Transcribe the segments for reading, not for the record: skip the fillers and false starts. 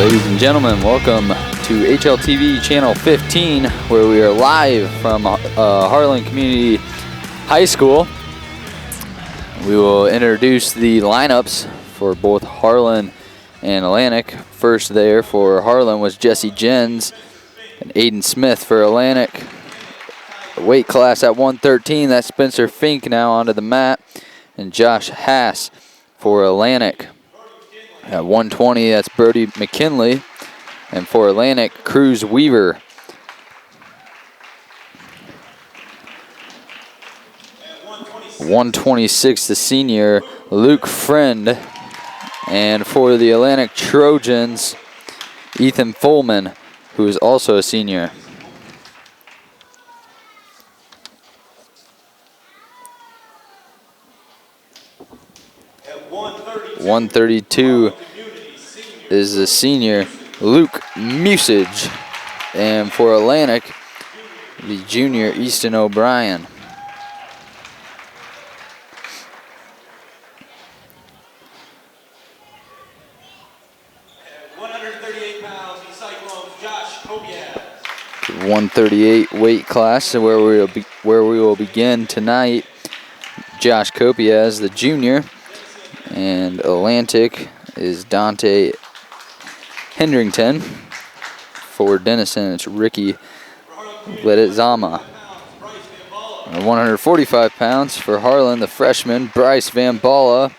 Ladies and gentlemen, welcome to HLTV Channel 15, where we are live from Harlan Community High School. We will introduce the lineups for both Harlan and Atlantic. First there for Harlan was Jesse Jens and Aiden Smith for Atlantic. The weight class at 113, that's Spencer Fink now onto the mat, and Josh Haas for Atlantic. At 120, that's Brody McKinley. And for Atlantic, Cruz Weaver. At 126, the senior, Luke Friend. And for the Atlantic Trojans, Ethan Fullman, who is also a senior. At 132 is the senior, Luke Musage. And for Atlantic, the junior, Easton O'Brien. At 138 pounds, the Cyclone's Josh Kopias. 138 weight class, where we will begin tonight. Josh Kopias, the junior, and Atlantic is Dante Hendrington. For Denison, it's Ricky Ledezama. 145 pounds for Harlan, the freshman, Bryce Van Balla.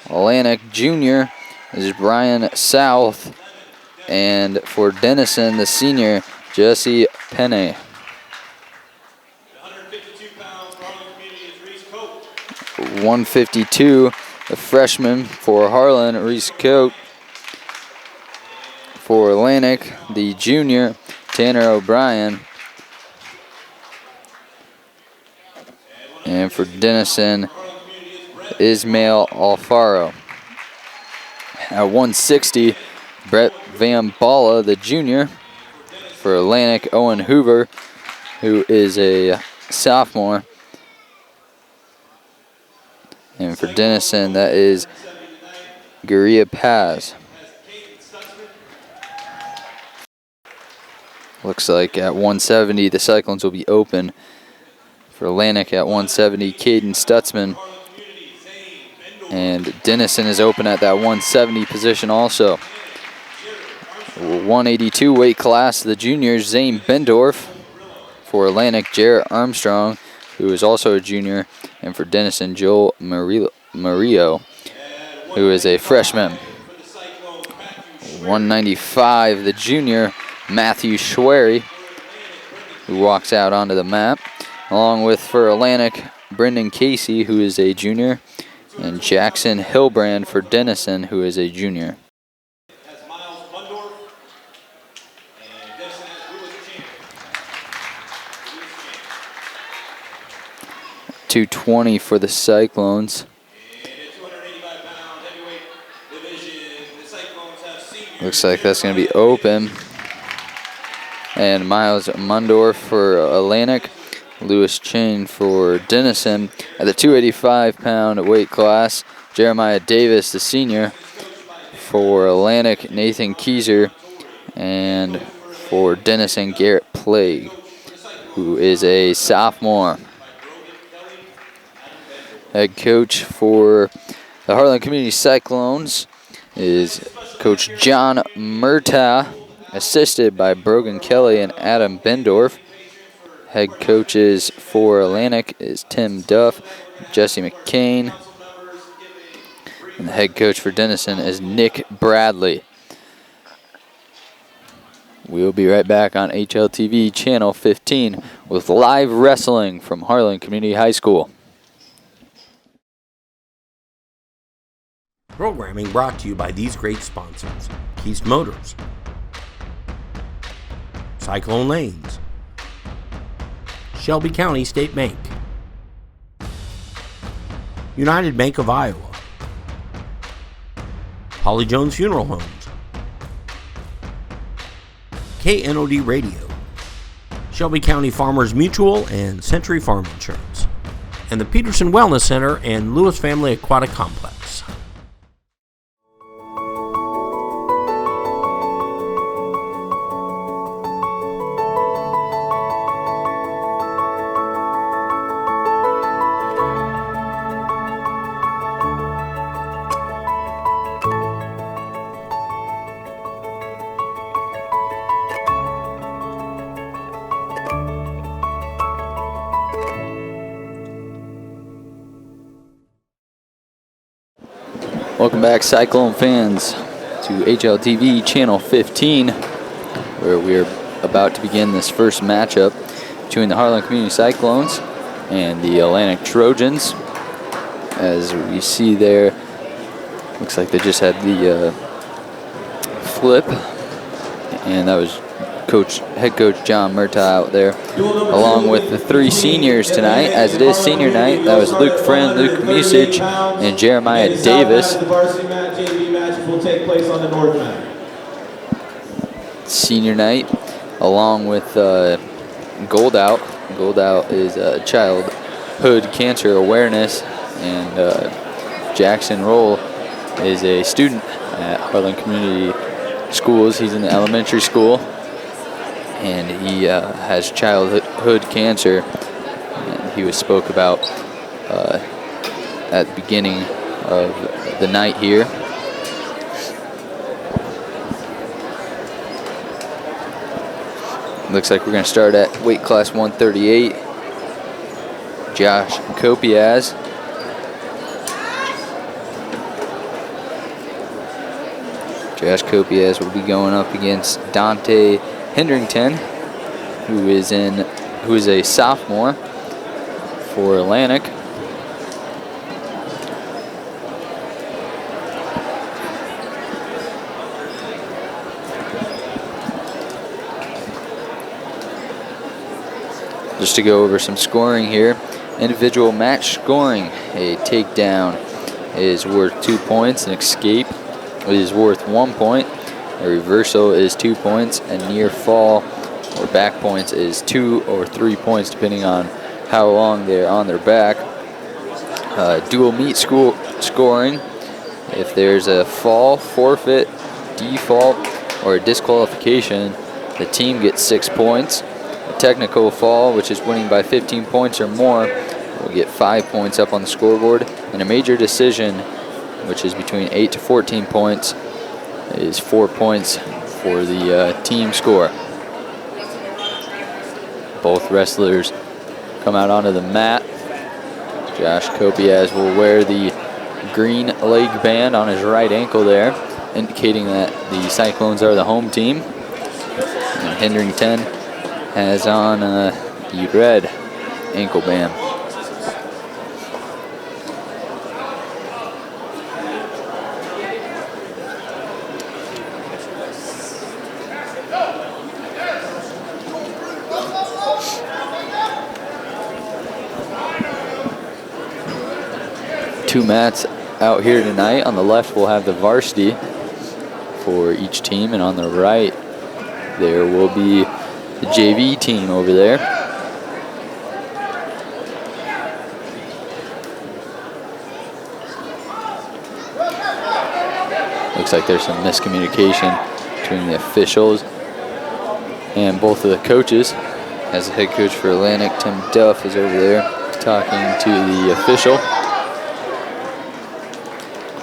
Atlantic junior is Brian South. And for Denison, the senior, Jesse Penne. 152, the freshman for Harlan, Reese Coate. For Atlantic, the junior, Tanner O'Brien. And for Denison, Ismail Alfaro. At 160, Brett Van Balla, the junior. For Atlantic, Owen Hoover, who is a sophomore. And for Denison, that is Guria Paz. Looks like at 170, the Cyclones will be open. For Atlantic at 170, Caden Stutzman. And Denison is open at that 170 position also. 182 weight class, the juniors, Zane Bendorf. For Atlantic, Jarrett Armstrong, who is also a junior. And for Denison, Joel Mario, who is a freshman. 195, the junior, Matthew Schwery, who walks out onto the mat. Along with, for Atlantic, Brendan Casey, who is a junior. And Jackson Hilbrand for Denison, who is a junior. 220 for the Cyclones. Looks like that's going to be open. And Miles Mundorf for Atlantic. Lewis Chain for Denison. At the 285-pound weight class, Jeremiah Davis, the senior. For Atlantic, Nathan Keyser. And for Denison, Garrett Plague, who is a sophomore. Head coach for the Harlan Community Cyclones is Coach John Murtaugh, assisted by Brogan Kelly and Adam Bendorf. Head coaches for Atlantic is Tim Duff, Jesse McCain. And the head coach for Denison is Nick Bradley. We'll be right back on HLTV Channel 15 with live wrestling from Harlan Community High School. Programming brought to you by these great sponsors: Keast Motors, Cyclone Lanes, Shelby County State Bank, United Bank of Iowa, Holly Jones Funeral Homes, KNOD Radio, Shelby County Farmers Mutual and Century Farm Insurance, and the Peterson Wellness Center and Lewis Family Aquatic Complex. Welcome back, Cyclone fans, to HLTV Channel 15, where we are about to begin this first matchup between the Harlan Community Cyclones and the Atlantic Trojans. As we see there, looks like they just had the flip, and that was head coach John Murtaugh out there, along with the 3 seniors tonight. As it is senior night, that was Luke Friend, Luke Musich, and Jeremiah Davis. The varsity match, JV matches will take place on the north mat. Senior night, along with Gold Out. Gold Out is childhood cancer awareness, and Jackson Roll is a student at Harlan Community Schools. He's in the elementary school, and he has childhood cancer, and he spoke about at the beginning of the night here. Looks like we're going to start at weight class 138. Josh Kopiaz. Josh Kopiaz will be going up against Dante Hendrington, who is a sophomore for Atlantic. Just to go over some scoring here. Individual match scoring. A takedown is worth 2 points. An escape is worth 1 point. A reversal is 2 points. A near fall or back points is 2 or 3 points, depending on how long they're on their back. Dual meet scoring. If there's a fall, forfeit, default, or a disqualification, the team gets 6 points. A technical fall, which is winning by 15 points or more, will get 5 points up on the scoreboard. And a major decision, which is between 8 to 14 points, is 4 points for the team score. Both wrestlers come out onto the mat. Josh Kopiaz will wear the green leg band on his right ankle there, indicating that the Cyclones are the home team. And Hendrington has on the red ankle band. Two mats out here tonight. On the left we'll have the varsity for each team, and on the right there will be the JV team over there. Looks like there's some miscommunication between the officials and both of the coaches, as the head coach for Atlantic, Tim Duff, is over there talking to the official.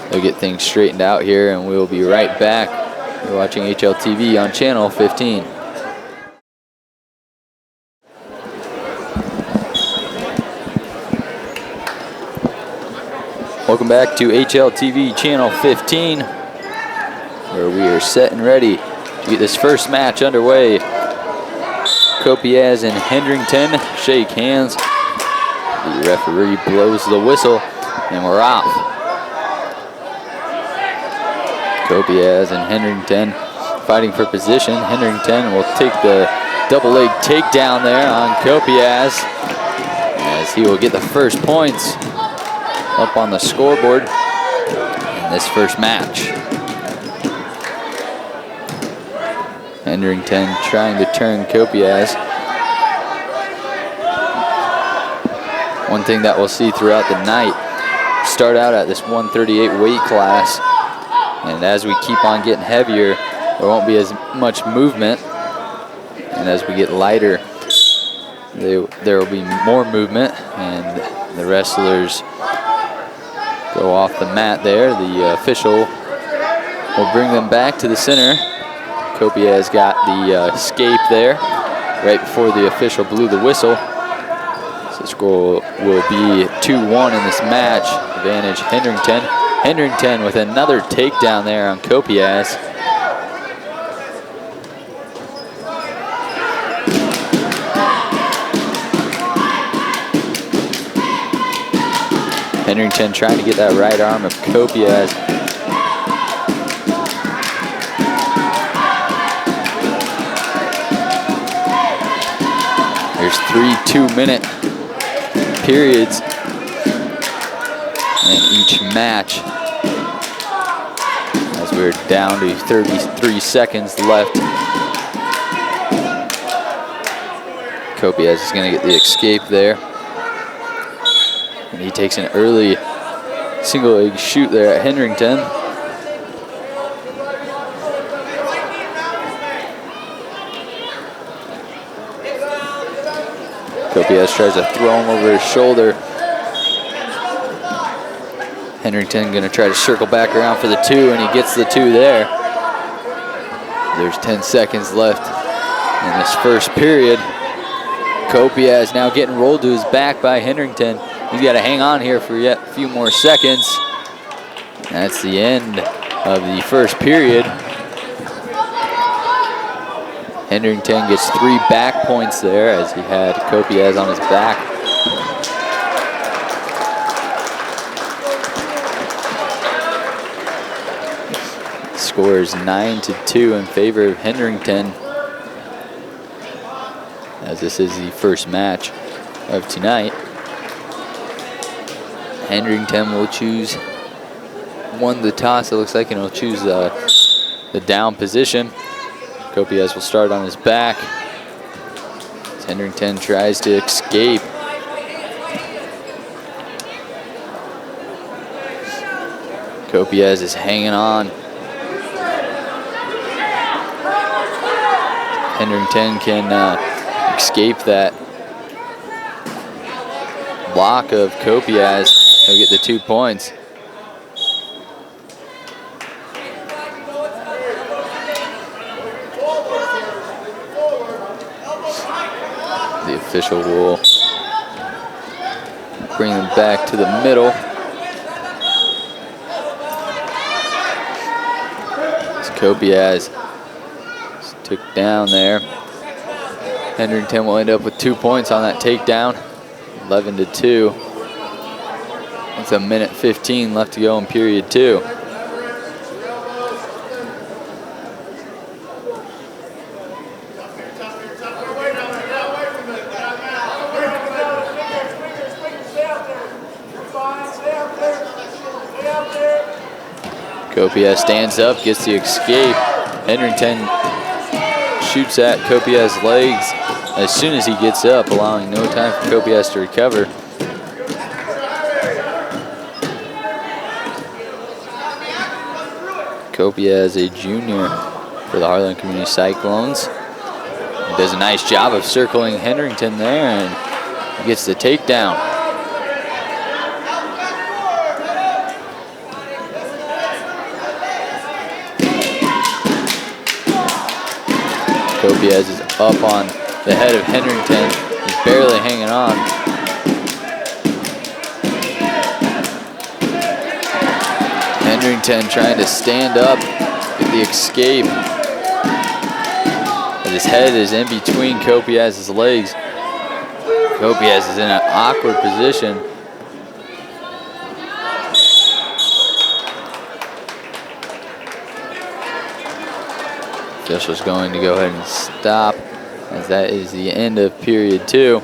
They'll get things straightened out here, and we'll be right back. You're watching HLTV on Channel 15. Welcome back to HLTV Channel 15, where we are set and ready to get this first match underway. Kopiaz and Hendrington shake hands. The referee blows the whistle, and we're off. Kopiaz and Hendrington fighting for position. Hendrington will take the double leg takedown there on Kopiaz, as he will get the first points up on the scoreboard in this first match. Hendrington trying to turn Kopiaz. One thing that we'll see throughout the night, start out at this 138 weight class, and as we keep on getting heavier, there won't be as much movement, and as we get lighter, there will be more movement, and the wrestlers go off the mat there. The official will bring them back to the center. Kopiaz got the escape there right before the official blew the whistle. So the score will be 2-1 in this match. Advantage Hendrington. Hendrington with another takedown there on Kopias. Hendrington trying to get that right arm of Kopias. There's 3 2-minute periods in each match, as we're down to 33 seconds left. Kopias is going to get the escape there. And he takes an early single leg shoot there at Hendrington. Kopias tries to throw him over his shoulder. Hendrington going to try to circle back around for the 2, and he gets the 2 there. There's 10 seconds left in this first period. Kopias now getting rolled to his back by Hendrington. He's got to hang on here for yet a few more seconds. That's the end of the first period. Hendrington gets 3 back points there as he had Kopias on his back. Score is 9-2 in favor of Hendrington, as this is the first match of tonight. Hendrington will choose won the toss, it looks like, and he'll choose the down position. Kopias will start on his back. Hendrington tries to escape. Kopias is hanging on. Hendrington can escape that block of Kopias. He'll get the 2 points. The official will bring them back to the middle. As Kopias took down there. Hendrington will end up with 2 points on that takedown, 11-2. It's 1:15 left to go in period 2. Kopias stands up, gets the escape. Hendrington shoots at Kopias' legs as soon as he gets up, allowing no time for Kopias to recover. Kopias, a junior for the Harlan Community Cyclones. He does a nice job of circling Hendrington there and gets the takedown. Kopias is up on the head of Hendrington. He's barely hanging on. Hendrington trying to stand up, get the escape. As his head is in between Kopias' legs. Kopias is in an awkward position. Official's going to go ahead and stop, as that is the end of period 2.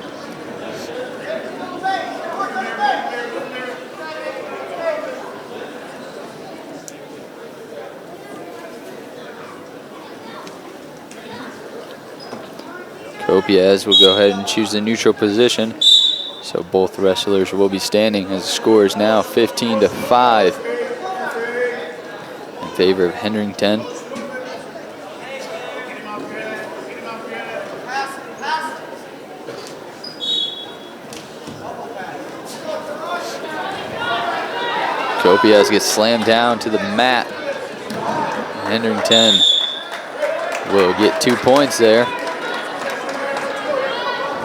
Kopias will go ahead and choose the neutral position, so both wrestlers will be standing, as the score is now 15-5 in favor of Hendrington. Kopias gets slammed down to the mat. Hendrington will get 2 points there.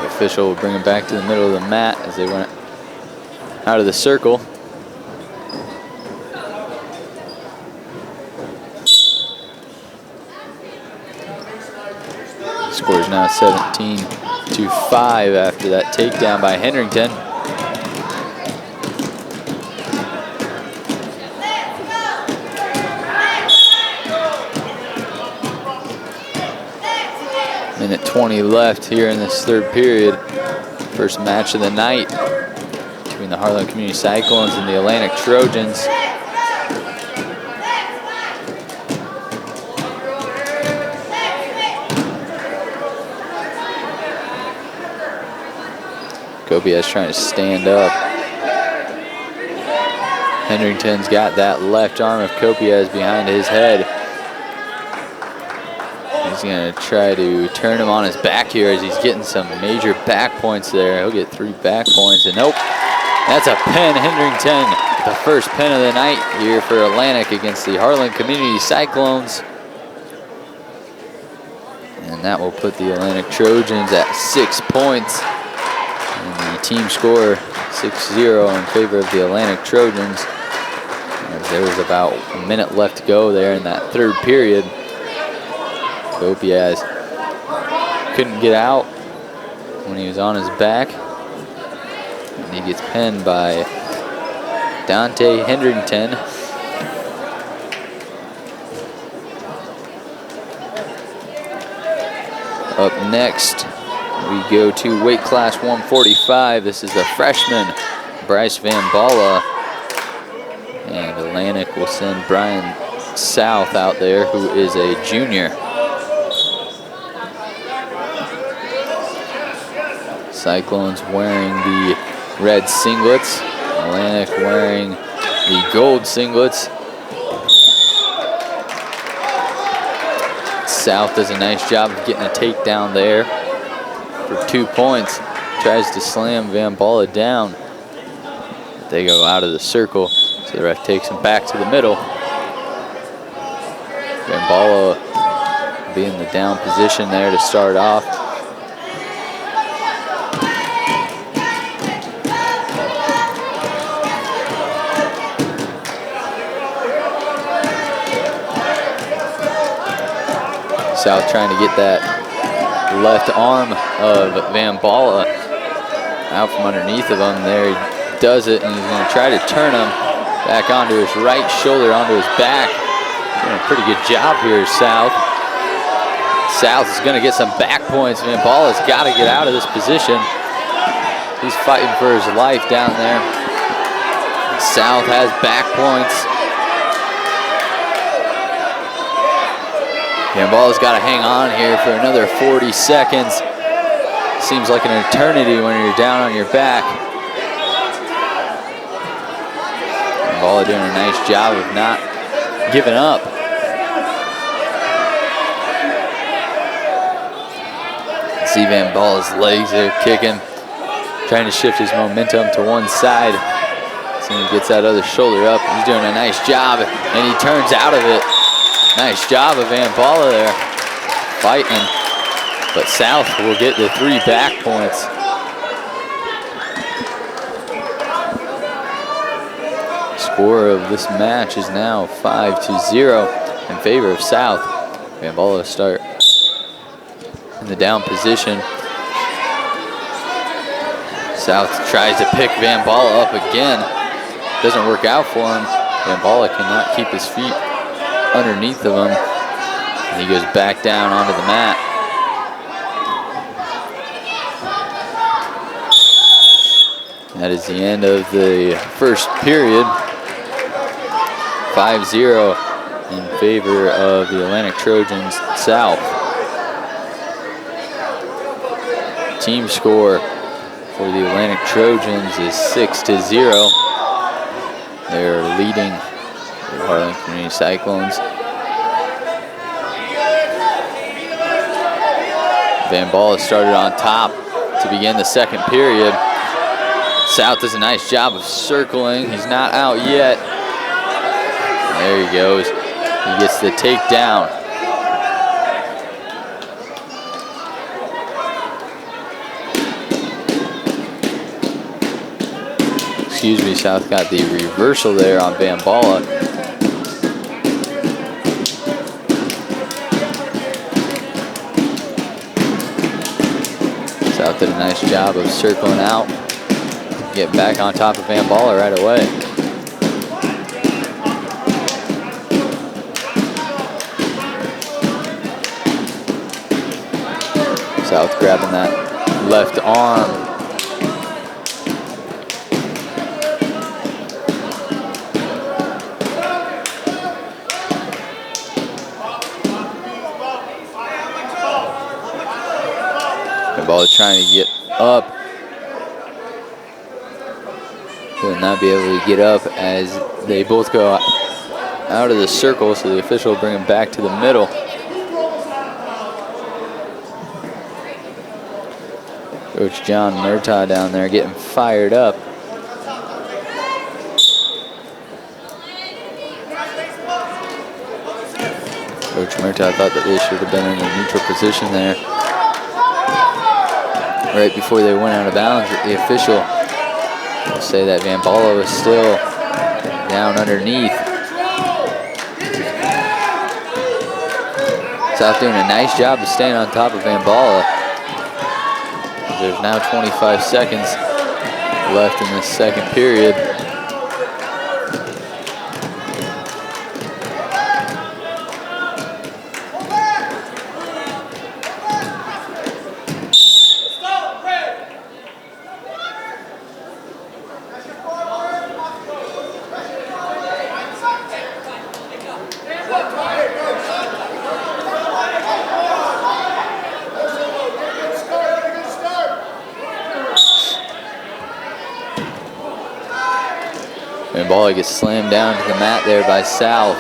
The official will bring him back to the middle of the mat as they went out of the circle. score is now 17-5 after that takedown by Hendrington. Minute 20 left here in this third period. First match of the night between the Harlan Community Cyclones and the Atlantic Trojans. Kopias trying to stand up. Hendrington's got that left arm of Kopias behind his head. He's going to try to turn him on his back here as he's getting some major back points there. He'll get 3 back points, and nope. That's a pin. Hendrington, the first pin of the night here for Atlantic against the Harlan Community Cyclones. And that will put the Atlantic Trojans at 6 points. And the team score 6-0 in favor of the Atlantic Trojans. As there was about a minute left to go there in that third period. Kopias couldn't get out when he was on his back. And he gets pinned by Dante Hendrington. Up next, we go to weight class 145. This is the freshman, Bryce Van Balla. And Atlantic will send Brian South out there, who is a junior. Cyclones wearing the red singlets. Atlantic wearing the gold singlets. South does a nice job of getting a takedown there for 2 points. Tries to slam Van Balla down. They go out of the circle, so the ref takes him back to the middle. Van Balla be in the down position there to start off. South trying to get that left arm of Van Balla out from underneath of him. There he does it, and he's going to try to turn him back onto his right shoulder, onto his back. Doing a pretty good job here, South. South is going to get some back points. Van Balla's got to get out of this position. He's fighting for his life down there. South has back points. Van Balla's got to hang on here for another 40 seconds. Seems like an eternity when you're down on your back. Van Balla doing a nice job of not giving up. See Van Balla's legs there kicking, trying to shift his momentum to one side. See he gets that other shoulder up. He's doing a nice job, and he turns out of it. Nice job of Van Balla there, fighting. But South will get the 3 back points. Score of this match is now 5-0 in favor of South. Van Balla start in the down position. South tries to pick Van Balla up again. Doesn't work out for him. Van Balla cannot keep his feet underneath of him. And he goes back down onto the mat. That is the end of the first period. 5-0 in favor of the Atlantic Trojans South. Team score for the Atlantic Trojans is 6-0. They're leading the Harlan Community Cyclones. Van Balla started on top to begin the second period. South does a nice job of circling. He's not out yet. There he goes. He gets the takedown. Excuse me, South got the reversal there on Van Balla. South did a nice job of circling out, getting back on top of Van Baller right away. South grabbing that left arm. Van Baller trying to get up. Will not be able to get up as they both go out of the circle, so the official will bring him back to the middle. Coach John Murtaugh down there getting fired up. Coach Murtaugh thought that they should have been in a neutral position there right before they went out of bounds. The official will say that Van Baller was still down underneath. South doing a nice job of staying on top of Van Baller. There's now 25 seconds left in this second period. Van Baller gets slammed down to the mat there by South.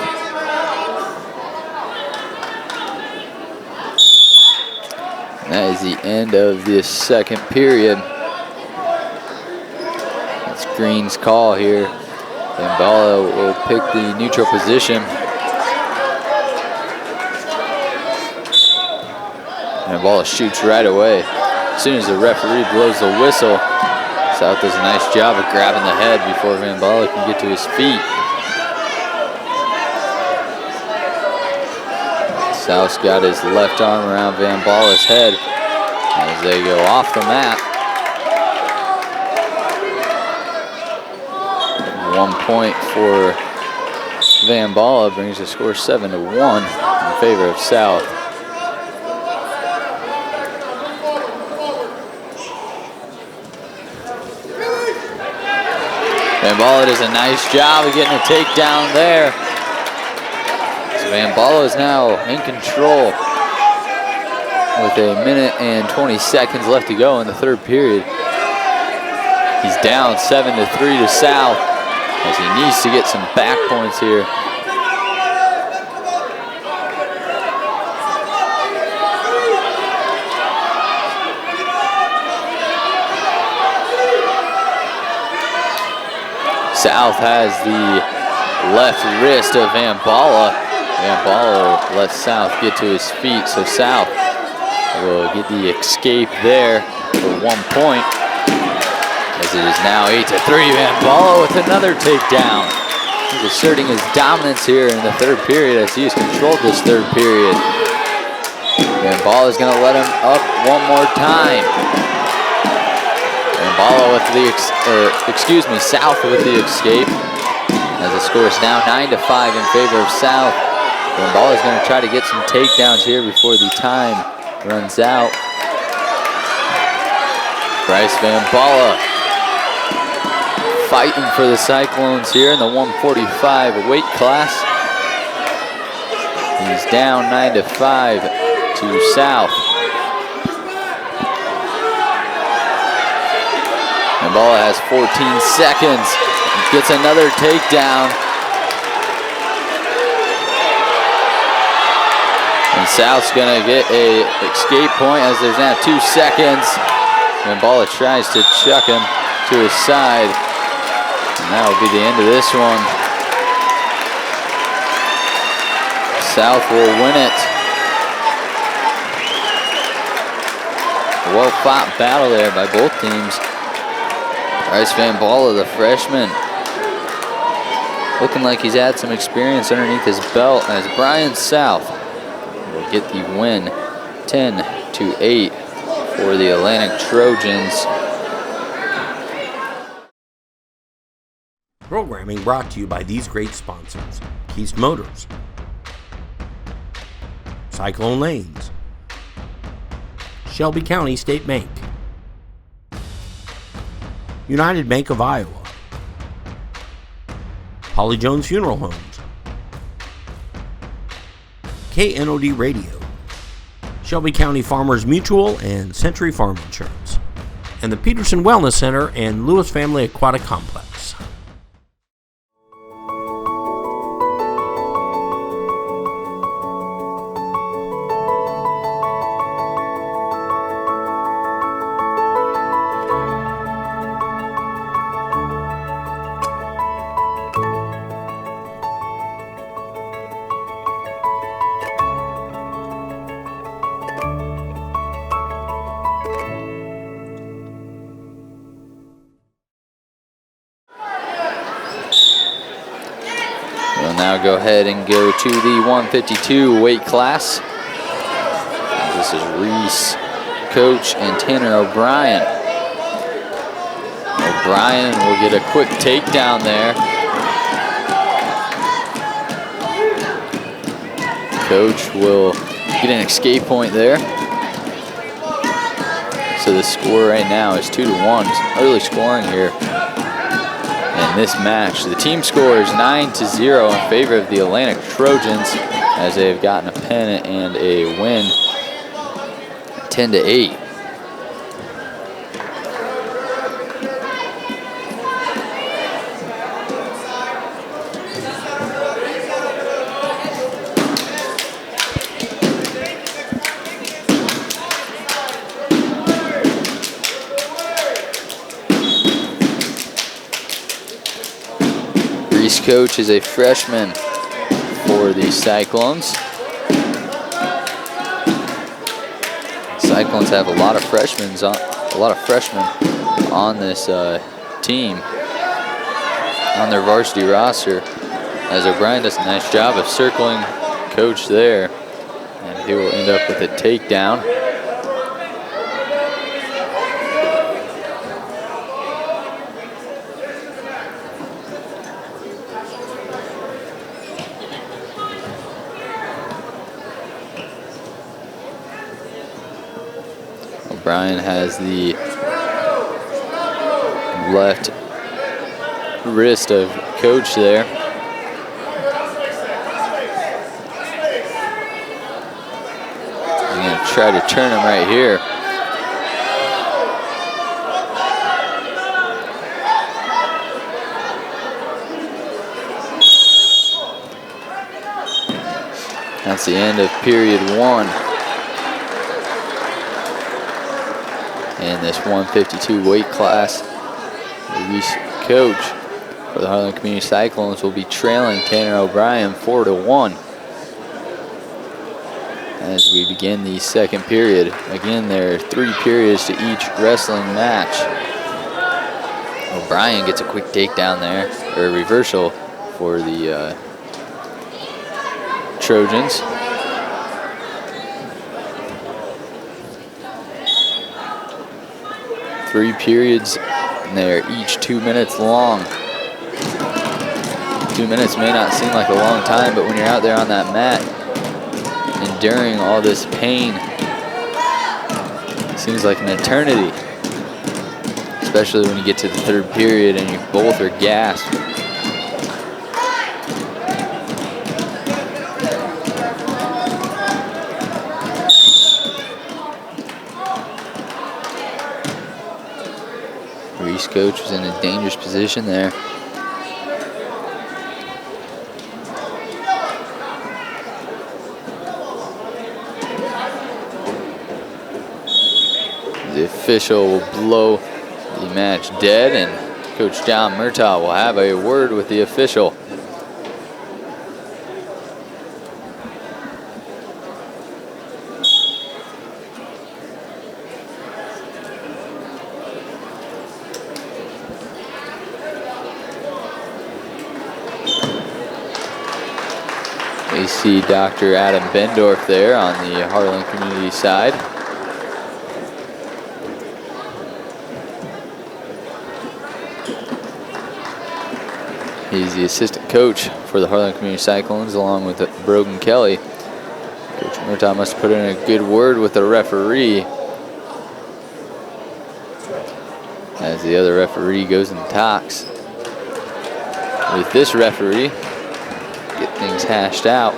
And that is the end of this second period. It's Green's call here. Van Baller will pick the neutral position. Van Baller shoots right away. As soon as the referee blows the whistle, South does a nice job of grabbing the head before Van Baller can get to his feet. South's got his left arm around Van Baller's head as they go off the mat. 1 point for Van Baller brings the score 7-1 in favor of South. Van Baller does a nice job of getting a takedown there. So Van Baller is now in control with 1 minute and 20 seconds left to go in the third period. He's down 7-3 to South as he needs to get some back points here. South has the left wrist of Van Baller. Van Baller lets South get to his feet, so South will get the escape there for 1 point. As it is now 8-3, Van Baller with another takedown. He's asserting his dominance here in the third period as he has controlled this third period. Van Baller is going to let him up one more time. Van Baller with the, South with the escape. As the score is now 9-5 in favor of South. Van Baller is going to try to get some takedowns here before the time runs out. Bryce Van Baller fighting for the Cyclones here in the 145 weight class. He's down 9-5 to South. Van Baller has 14 seconds. Gets another takedown. And South's gonna get a escape point as there's now 2 seconds. Van Baller tries to chuck him to his side. And that will be the end of this one. South will win it. A well-fought battle there by both teams. Bryce Van Baller, the freshman, looking like he's had some experience underneath his belt as Brian South will get the win 10-8 for the Atlantic Trojans. Programming brought to you by these great sponsors: Keast Motors, Cyclone Lanes, Shelby County State Bank, United Bank of Iowa, Holly Jones Funeral Homes, KNOD Radio, Shelby County Farmers Mutual and Century Farm Insurance, and the Peterson Wellness Center and Lewis Family Aquatic Complex. We'll now go ahead and go to the 152 weight class. This is Reese, Coach, and Tanner O'Brien. O'Brien will get a quick takedown there. Coach will get an escape point there. So the score right now is 2-1. It's early scoring here in this match. The team score is 9-0 in favor of the Atlantic Trojans, as they've gotten a pennant and a win, 10-8. Coach is a freshman for the Cyclones. Cyclones have a lot of freshmen on this team, on their varsity roster, as O'Brien does a nice job of circling Coach there, and he will end up with a takedown. O'Brien has the left wrist of Coach there. He's going to try to turn him right here. That's the end of period one. In this 152 weight class, Reese Coach for the Harlan Community Cyclones will be trailing Tanner O'Brien 4-1 as we begin the second period. Again, there are 3 periods to each wrestling match. O'Brien gets a quick takedown there, or a reversal for the Trojans. Three periods, and they are each 2 minutes long. 2 minutes may not seem like a long time, but when you're out there on that mat, enduring all this pain, it seems like an eternity. Especially when you get to the third period and you both are gassed. Reese Coach was in a dangerous position there. The official will blow the match dead, and Coach John Murtaugh will have a word with the official. We see Dr. Adam Bendorf there on the Harlan community side. He's the assistant coach for the Harlan Community Cyclones, along with Brogan Kelly. Coach Murtaugh must put in a good word with the referee, as the other referee goes and talks with this referee, get things hashed out.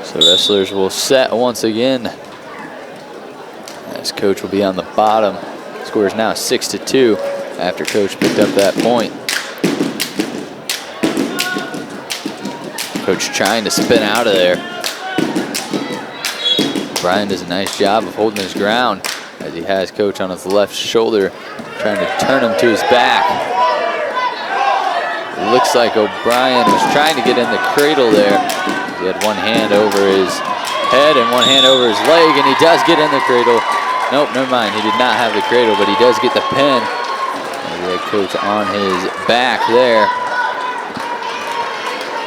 So wrestlers will set once again, as coach will be on the bottom. Score is now 6-2 after coach picked up that point. Coach trying to spin out of there. Brian does a nice job of holding his ground as he has coach on his left shoulder, trying to turn him to his back. It looks like O'Brien was trying to get in the cradle there. He had one hand over his head and one hand over his leg, and he does get in the cradle. Nope, never mind. He did not have the cradle, but he does get the pin. And the coach on his back there.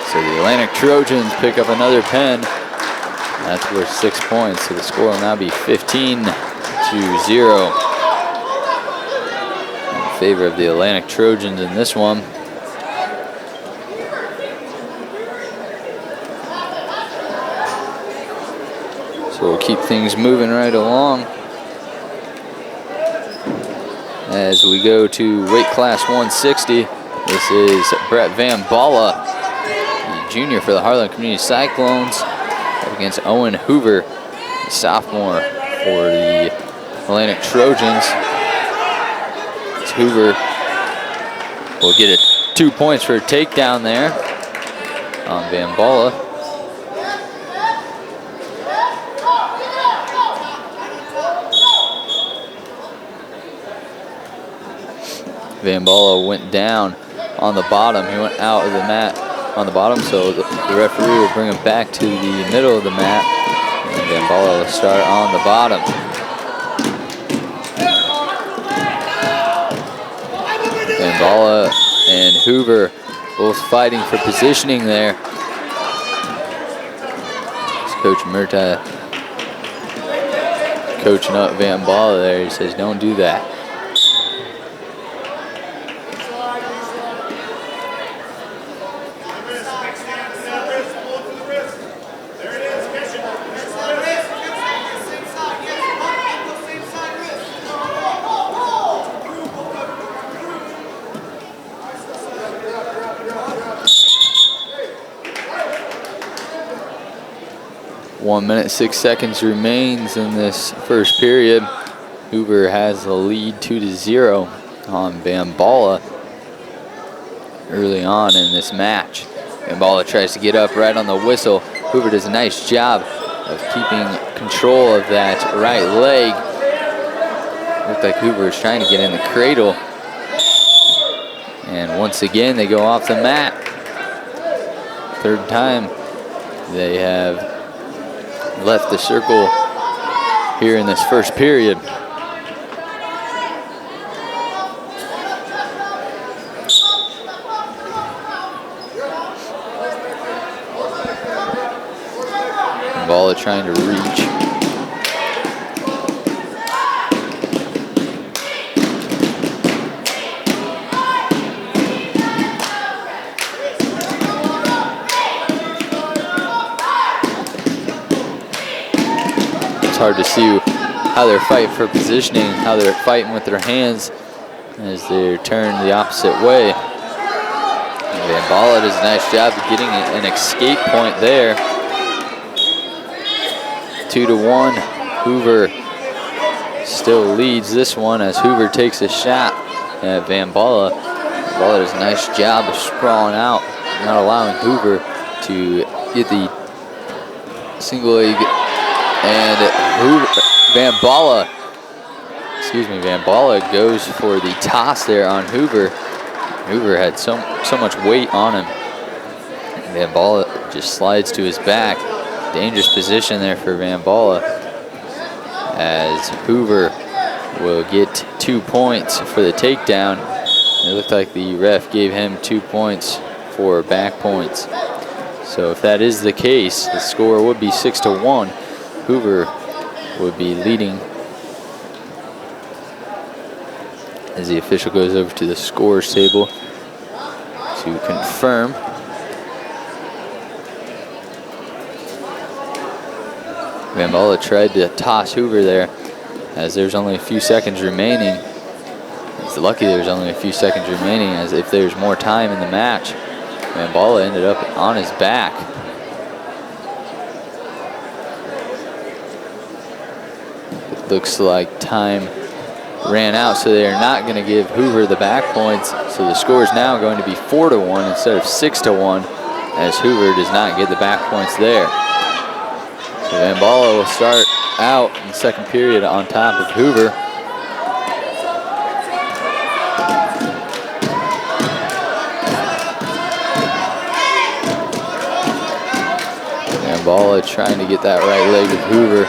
So the Atlantic Trojans pick up another pin. That's worth 6 points. So the score will now be 15-0 in favor of the Atlantic Trojans in this one. So we'll keep things moving right along as we go to weight class 160. This is Brett Van Balla, the junior for the Harlan Community Cyclones, up against Owen Hoover, the sophomore for the Atlantic Trojans. As Hoover will get 2 points for a takedown there on Van Balla. Van Balla went down on the bottom. He went out of the mat on the bottom, so the referee will bring him back to the middle of the mat, and Van Balla will start on the bottom. Van Balla and Hoover both fighting for positioning there. It's Coach Murtaugh coaching up Van Balla there. He says, don't do that. One minute, 6 seconds remains in this first period. Hoover has the lead 2-0 on Van Balla early on in this match. Van Balla tries to get up right on the whistle. Hoover does a nice job of keeping control of that right leg. Looked like Hoover is trying to get in the cradle. And once again, they go off the mat. Third time they have left the circle here in this first period. Balla trying to reach. Hard to see how they're fighting for positioning, how they're fighting with their hands as they're turned the opposite way. And Van Balla does a nice job of getting an escape point there. 2-1. Hoover still leads this one as Hoover takes a shot at Van Balla. Van Balla does a nice job of sprawling out, not allowing Hoover to get the single leg. And Van Balla goes for the toss there on Hoover. Hoover had so much weight on him. Van Balla just slides to his back. Dangerous position there for Van Balla, as Hoover will get 2 points for the takedown. It looked like the ref gave him 2 points for back points. So if that is the case, the score would be 6-1. Hoover would be leading as the official goes over to the scores table to confirm. Vambala tried to toss Hoover there as there's only a few seconds remaining. It's lucky there's only a few seconds remaining, as if there's more time in the match, Vambala ended up on his back. It looks like time ran out, so they're not going to give Hoover the back points. So the score is now going to be 4-1 instead of 6-1, as Hoover does not get the back points there. So Vambala will start out in the second period on top of Hoover. Vambala trying to get that right leg of Hoover.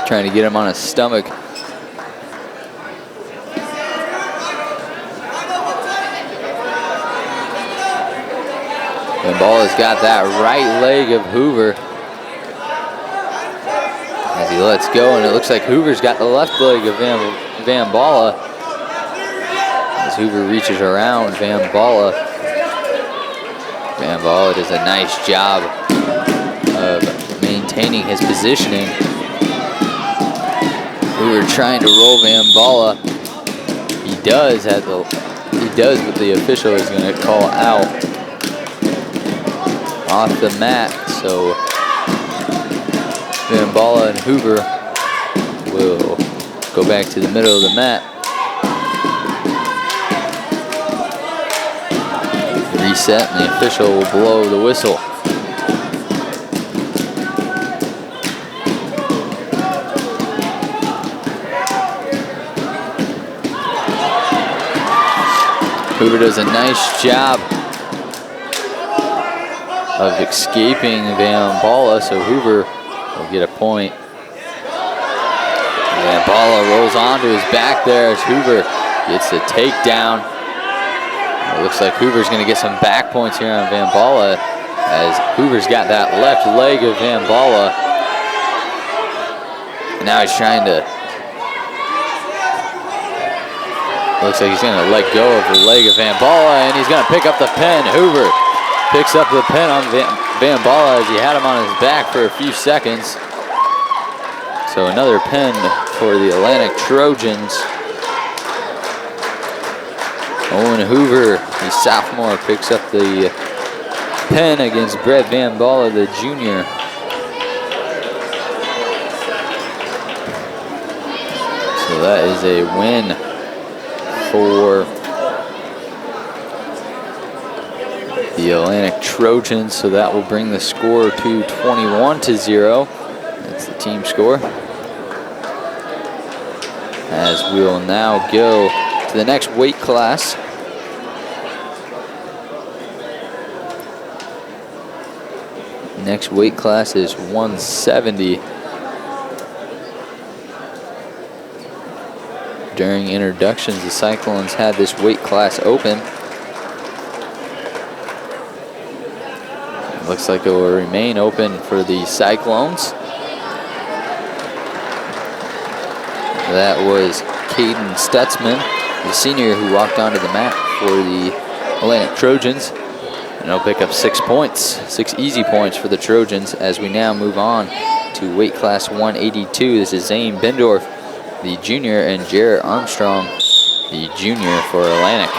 Trying to get him on his stomach. Vambala's got that right leg of Hoover as he lets go, and it looks like Hoover's got the left leg of Vambala as Hoover reaches around Vambala. Vambala does a nice job of maintaining his positioning. Hoover trying to roll Vambala. He does, but the official is going to call out off the mat. So Vambala and Hoover will go back to the middle of the mat. Reset, and the official will blow the whistle. Hoover does a nice job of escaping Vambala, so Hoover will get a point. Vambala rolls onto his back there as Hoover gets the takedown. It looks like Hoover's going to get some back points here on Vambala, as Hoover's got that left leg of Vambala. And now he's trying to, looks like he's going to let go of the leg of Vambala, and he's going to pick up the pin. Hoover picks up the pin on Vambala as he had him on his back for a few seconds. So another pin for the Atlantic Trojans. Owen Hoover, the sophomore, picks up the pin against Brett Vambala, the junior. So that is a win for the Atlantic Trojans. So that will bring the score to 21-0. That's the team score. As we will now go to the next weight class. Next weight class is 170. During introductions, the Cyclones had this weight class open. It looks like it will remain open for the Cyclones. That was Caden Stutzman, the senior, who walked onto the mat for the Atlantic Trojans. And he'll pick up 6 points, 6 easy points for the Trojans, as we now move on to weight class 182. This is Zane Bendorf, the junior, and Jarrett Armstrong, the junior, for Atlantic.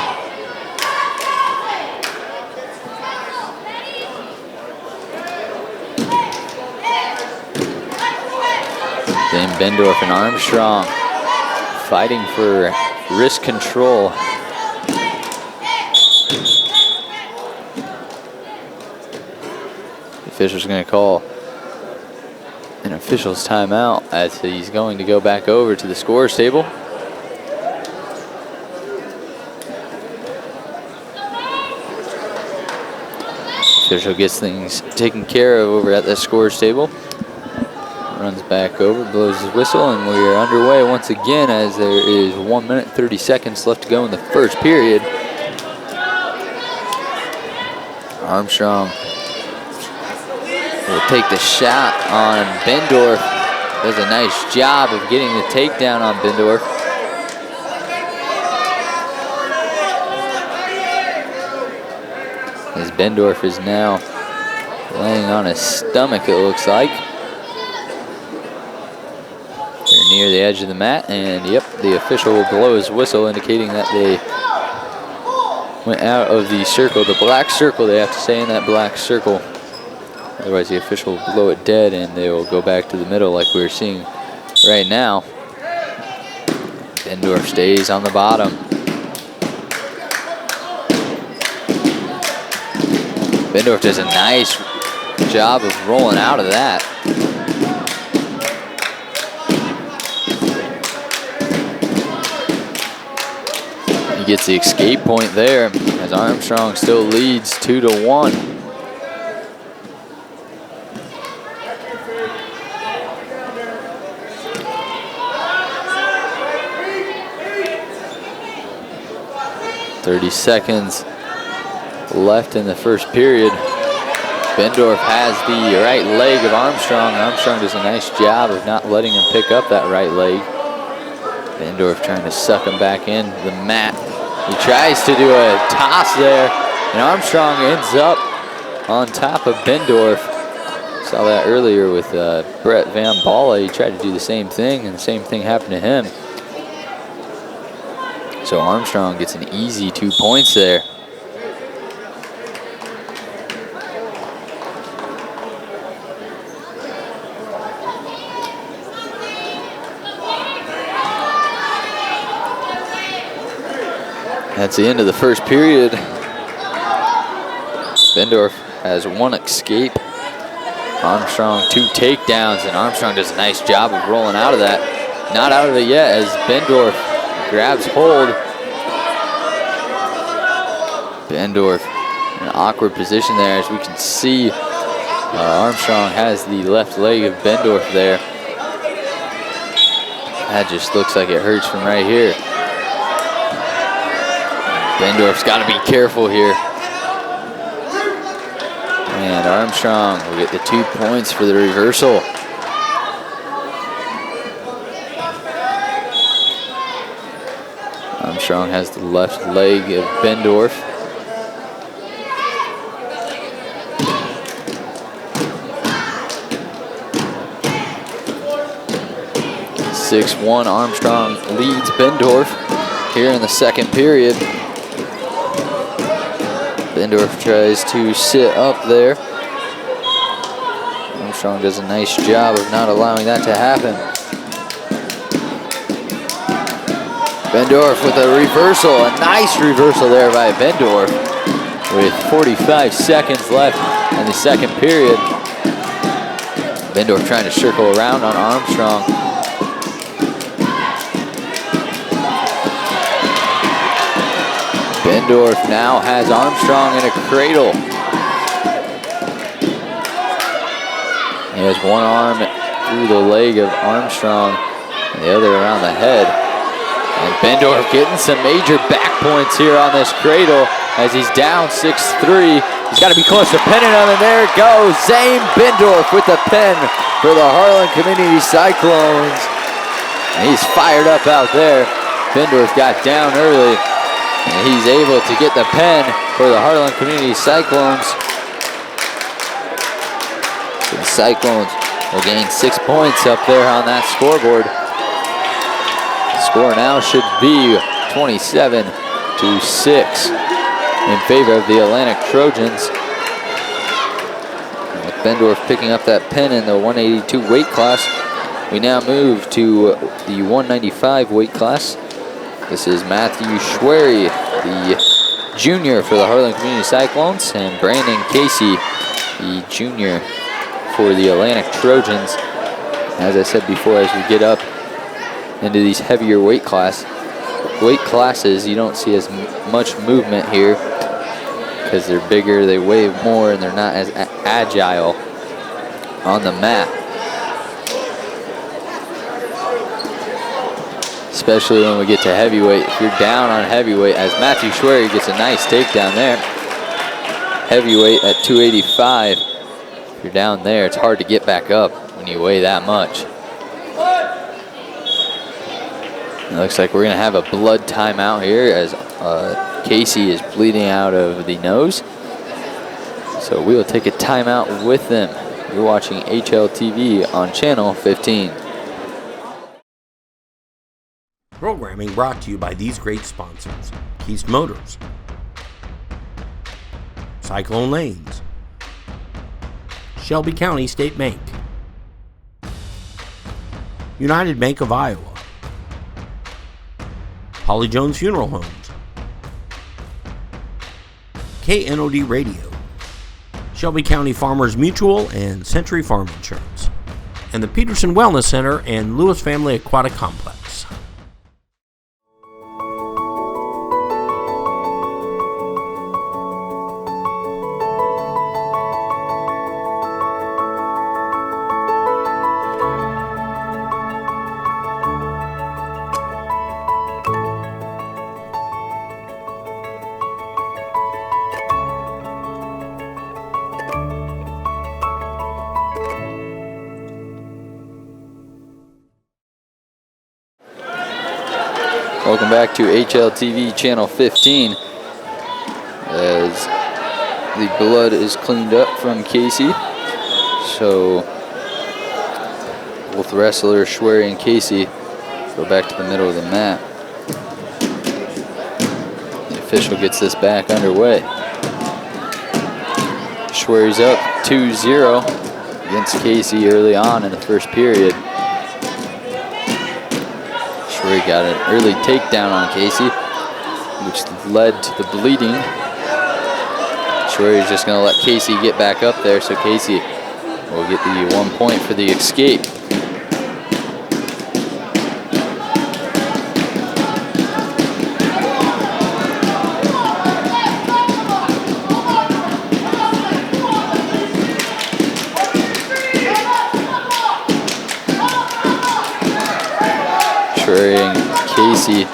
Zane Bendorf and Armstrong fighting for wrist control. The official's going to call an official's timeout as he's going to go back over to the scores table. Official gets things taken care of over at the scores table. runs back over, blows his whistle, and we are underway once again as there is 1 minute 30 seconds left to go in the first period. Armstrong will take the shot on Bendorf. Does a nice job of getting the takedown on Bendorf. As Bendorf is now laying on his stomach, it looks like. They're near the edge of the mat, and yep, the official will blow his whistle, indicating that they went out of the circle, the black circle. They have to stay in that black circle. Otherwise, the official will blow it dead, and they will go back to the middle like we're seeing right now. Bendorf stays on the bottom. Bendorf does a nice job of rolling out of that. He gets the escape point there as Armstrong still leads 2-1. .30 seconds left in the first period. Bendorf has the right leg of Armstrong. Armstrong does a nice job of not letting him pick up that right leg. Bendorf trying to suck him back in the mat. He tries to do a toss there, and Armstrong ends up on top of Bendorf. Saw that earlier with Brett Van Balle. He tried to do the same thing, and the same thing happened to him. So Armstrong gets an easy 2 points there. That's the end of the first period. Bendorf has 1 escape. Armstrong 2 takedowns, and Armstrong does a nice job of rolling out of that. Not out of it yet as Bendorf grabs hold. Bendorf in an awkward position there, as we can see. Armstrong has the left leg of Bendorf there. That just looks like it hurts from right here. Bendorf's got to be careful here. And Armstrong will get the 2 points for the reversal. Armstrong has the left leg of Bendorf. .61 Armstrong leads Bendorf here in the second period. Bendorf tries to sit up there. Armstrong does a nice job of not allowing that to happen. Bendorf with a reversal, a nice reversal there by Bendorf with 45 seconds left in the second period. Bendorf trying to circle around on Armstrong. Bendorf now has Armstrong in a cradle. He has one arm through the leg of Armstrong and the other around the head. And Bendorf getting some major back points here on this cradle as he's down 6-3. He's got to be close to pinning him, and there it goes. Zane Bendorf with the pin for the Harlan Community Cyclones. And he's fired up out there. Bendorf got down early, and he's able to get the pin for the Harlan Community Cyclones. So the Cyclones will gain 6 points up there on that scoreboard. The score now should be 27-6 in favor of the Atlantic Trojans. And with Bendorf picking up that pin in the 182 weight class, we now move to the 195 weight class. This is Matthew Schwery, the junior for the Harlan Community Cyclones, and Brandon Casey, the junior for the Atlantic Trojans. As I said before, as we get up into these heavier weight classes, you don't see as much movement here because they're bigger, they weigh more, and they're not as agile on the mat. especially when we get to heavyweight. If you're down on heavyweight, as Matthew Schwery gets a nice takedown there. Heavyweight at 285. If you're down there, it's hard to get back up when you weigh that much. It looks like we're going to have a blood timeout here as Casey is bleeding out of the nose. So we will take a timeout with them. You're watching HLTV on channel 15. Programming brought to you by these great sponsors: Keast Motors, Cyclone Lanes, Shelby County State Bank, United Bank of Iowa, Holly Jones Funeral Homes, KNOD Radio, Shelby County Farmers Mutual and Century Farm Insurance, and the Peterson Wellness Center and Lewis Family Aquatic Complex. Welcome back to HLTV channel 15 as the blood is cleaned up from Casey. So both wrestlers, Schwery and Casey, go back to the middle of the mat. The official gets this back underway. Schwery's up 2-0 against Casey early on in the first period. Schwery got an early takedown on Casey, which led to the bleeding. Schwery's just going to let Casey get back up there, so Casey will get the 1 point for the escape. And Casey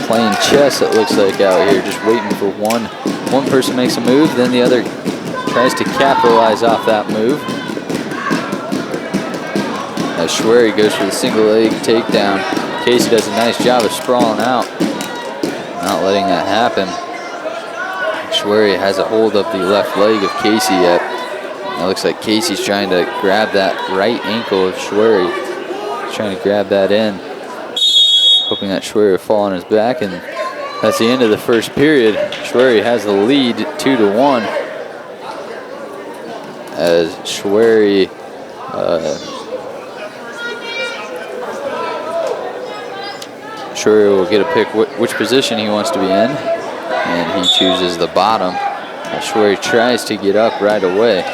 playing chess, it looks like, out here, just waiting for one person makes a move, then the other tries to capitalize off that move. As Schwery goes for the single leg takedown, Casey does a nice job of sprawling out, not letting that happen. Schwery has a hold of the left leg of Casey yet. It looks like Casey's trying to grab that right ankle of Schwery. Trying to grab that in, hoping that Schwery will fall on his back, and that's the end of the first period. Schwery has the lead 2-1 as Schwery will get a pick which position he wants to be in, and he chooses the bottom. Schwery tries to get up right away.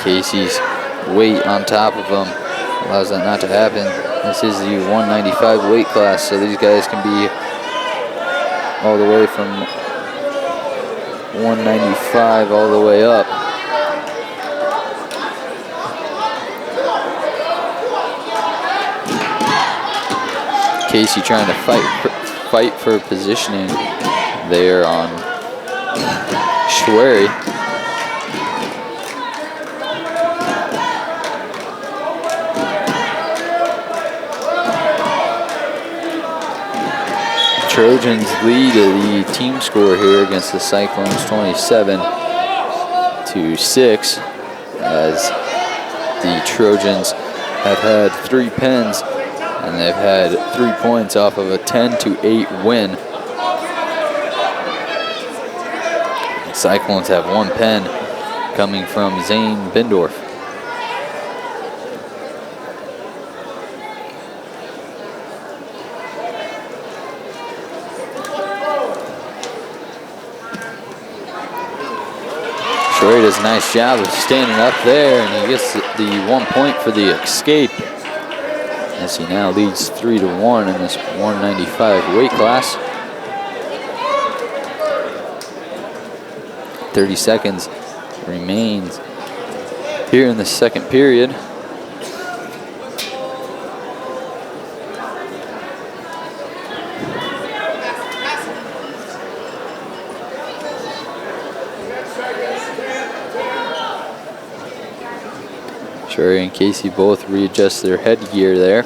Casey's weight on top of him allows that not to happen. This is the 195 weight class, so these guys can be all the way from 195 all the way up. Casey trying to fight for positioning there on Schwery. Trojans lead the team score here against the Cyclones 27-6, as the Trojans have had 3 pins and they've had 3 points off of a 10-8 win. The Cyclones have 1 pin coming from Zane Bindorf. Schwery does a nice job of standing up there, and he gets the 1 point for the escape, as he now leads 3-1 in this 195 weight class. 30 seconds remains here in the second period. Schwery and Casey both readjust their headgear there.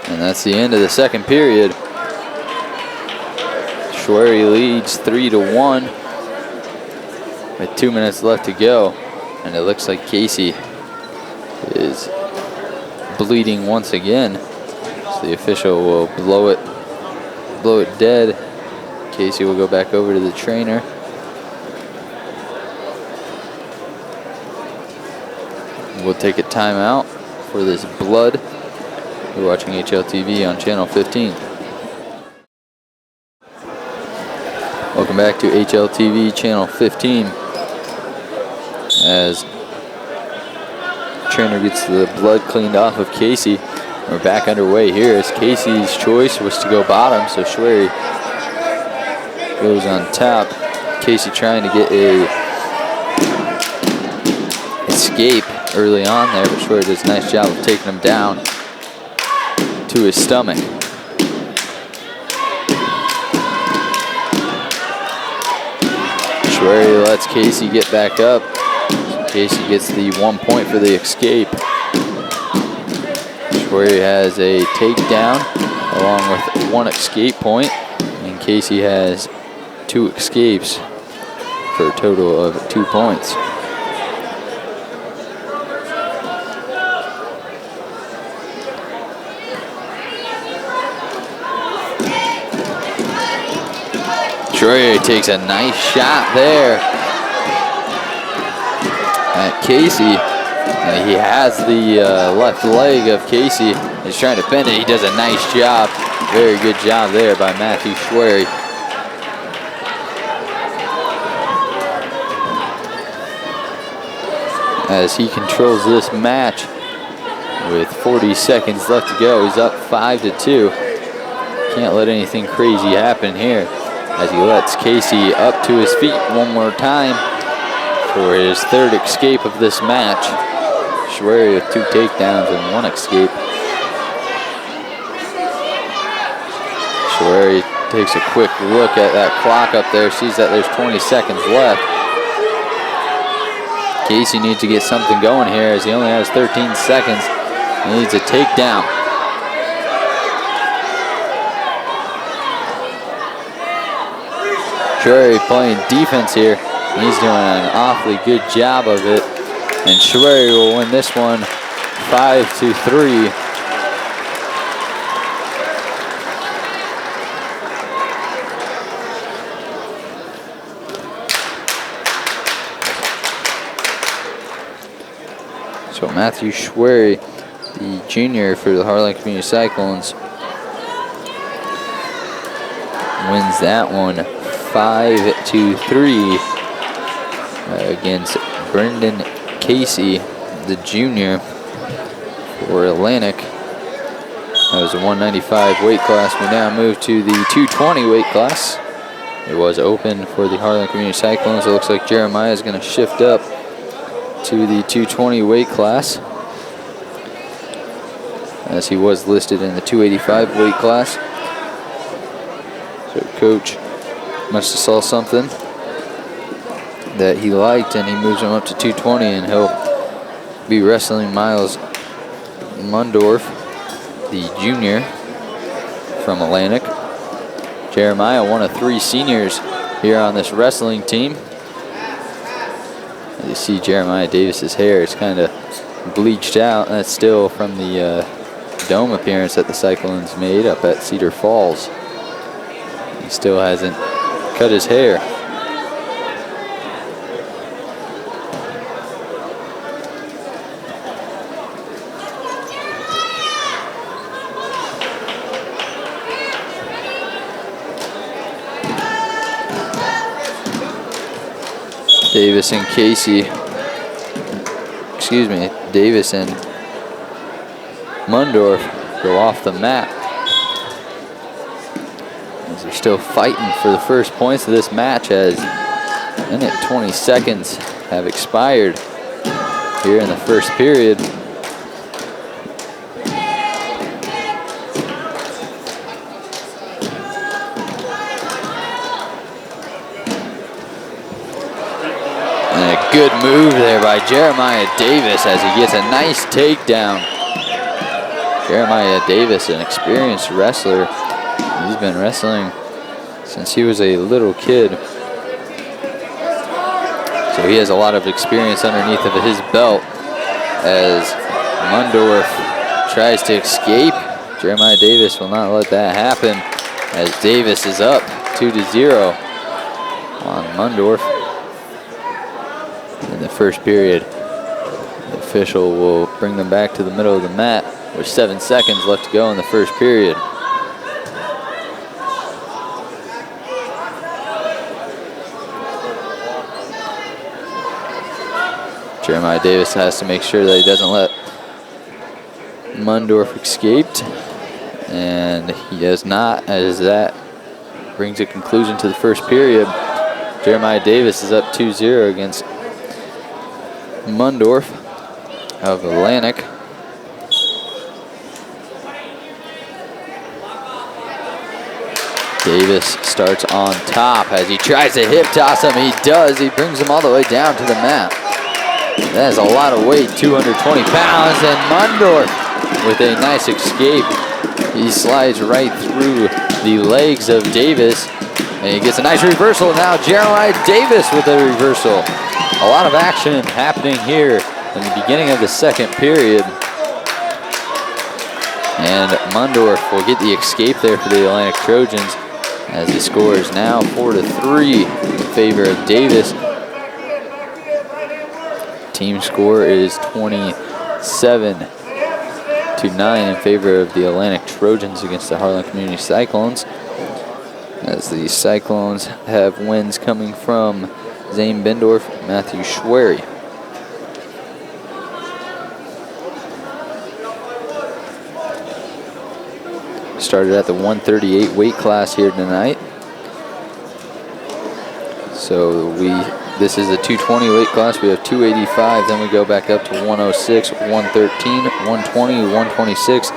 And that's the end of the second period. Schwery leads 3-1 with 2 minutes left to go. And it looks like Casey is bleeding once again. So the official will blow it dead. Casey will go back over to the trainer. We'll take a timeout for this blood. You're watching HLTV on channel 15. Welcome back to HLTV channel 15. As trainer gets the blood cleaned off of Casey. We're back underway here as Casey's choice was to go bottom, so Schwery goes on top. Casey trying to get a escape early on there, but Schwery does a nice job of taking him down to his stomach. Schwery lets Casey get back up. Casey gets the 1 point for the escape. Schwery has a takedown along with 1 escape point, and Casey has 2 escapes for a total of 2 points. Schwery takes a nice shot there at Casey. He has the left leg of Casey. He's trying to bend it. He does a nice job. Very good job there by Matthew Schwery. As he controls this match with 40 seconds left to go. He's up 5-2. Can't let anything crazy happen here as he lets Casey up to his feet one more time for his 3rd escape of this match. Schwery with 2 takedowns and 1 escape. Schwery takes a quick look at that clock up there, sees that there's 20 seconds left. Casey needs to get something going here as he only has 13 seconds. He needs a takedown. Schwery playing defense here. He's doing an awfully good job of it. And Schwery will win this one 5-3. So Matthew Schwery, the junior for the Harlan Community Cyclones, wins that one 5-3 against Brendan Casey, the junior for Atlantic. That was a 195 weight class. We now move to the 220 weight class. It was open for the Harlan Community Cyclones. It looks like Jeremiah is going to shift up to the 220 weight class, as he was listed in the 285 weight class. So coach must have saw something that he liked, and he moves him up to 220, and he'll be wrestling Miles Mundorf, the junior from Atlantic. Jeremiah, one of 3 seniors here on this wrestling team. You see Jeremiah Davis's hair is kind of bleached out. That's still from the dome appearance that the Cyclones made up at Cedar Falls. He still hasn't cut his hair. Davis and Mundorf go off the mat as they're still fighting for the first points of this match, as 20 seconds have expired here in the first period. good move there by Jeremiah Davis as he gets a nice takedown. Jeremiah Davis, an experienced wrestler. He's been wrestling since he was a little kid. So he has a lot of experience underneath of his belt as Mundorf tries to escape. Jeremiah Davis will not let that happen as Davis is up 2-0 on Mundorf. In the first period, the official will bring them back to the middle of the mat with 7 seconds left to go in the first period. Jeremiah Davis has to make sure that he doesn't let Mundorf escape, and he does not, as that brings a conclusion to the first period. Jeremiah Davis is up 2-0 against Mundorf of Atlantic. Davis starts on top as he tries to hip toss him. He does. He brings him all the way down to the mat. That is a lot of weight, 220 pounds, and Mundorf with a nice escape. He slides right through the legs of Davis, and he gets a nice reversal. Now Jeremiah Davis with a reversal. A lot of action happening here in the beginning of the second period. And Mundorf will get the escape there for the Atlantic Trojans as the score is now 4-3 in favor of Davis. Team score is 27-9 in favor of the Atlantic Trojans against the Harlan Community Cyclones, as the Cyclones have wins coming from Zane Bendorf and Matthew Schwery. Started at the 138 weight class here tonight. So this is a 220 weight class. We have 285, then we go back up to 106, 113, 120, 126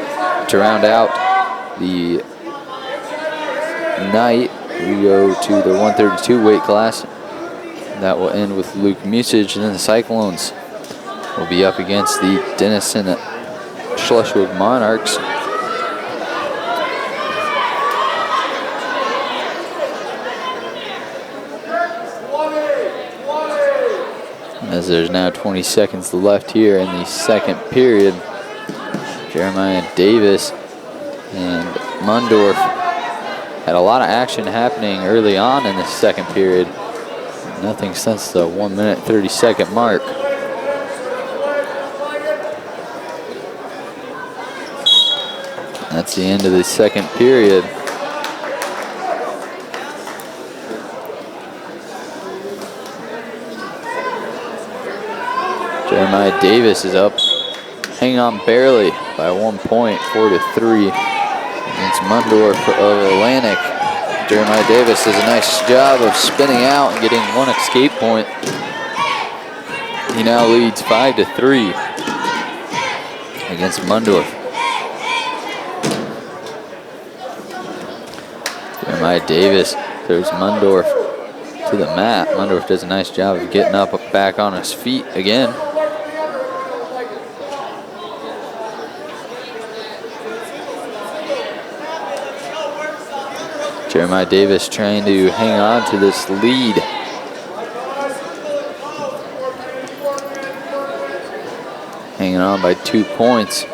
to round out the night. We go to the 132 weight class. That will end with Luke Musich, and then the Cyclones will be up against the Denison Schleswig Monarchs. As there's now 20 seconds left here in the second period. Jeremiah Davis and Mundorf had a lot of action happening early on in the second period. Nothing since the 1-minute 30-second mark. That's the end of the second period. Jeremiah Davis is up, hanging on barely by 1 point, 4-3 against Mundorf of Atlantic. Jeremiah Davis does a nice job of spinning out and getting one escape point. He now leads 5-3 against Mundorf. Jeremiah Davis throws Mundorf to the mat. Mundorf does a nice job of getting up back on his feet again. Jeremiah Davis trying to hang on to this lead. Hanging on by 2 points.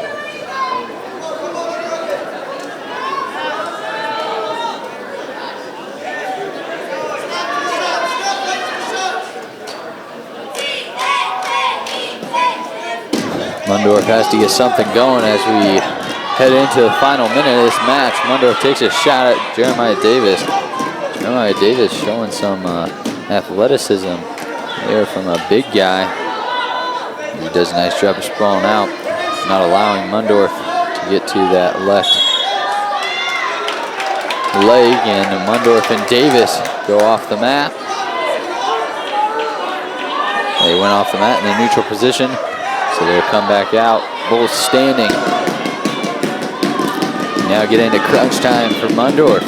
Mundorf has to get something going as we head into the final minute of this match. Mundorf takes a shot at Jeremiah Davis. Jeremiah Davis showing some athleticism there from a big guy. He does a nice job of sprawling out, not allowing Mundorf to get to that left leg, and Mundorf and Davis go off the mat. They went off the mat in a neutral position, so they'll come back out, both standing. Now get into crunch time for Mundorf.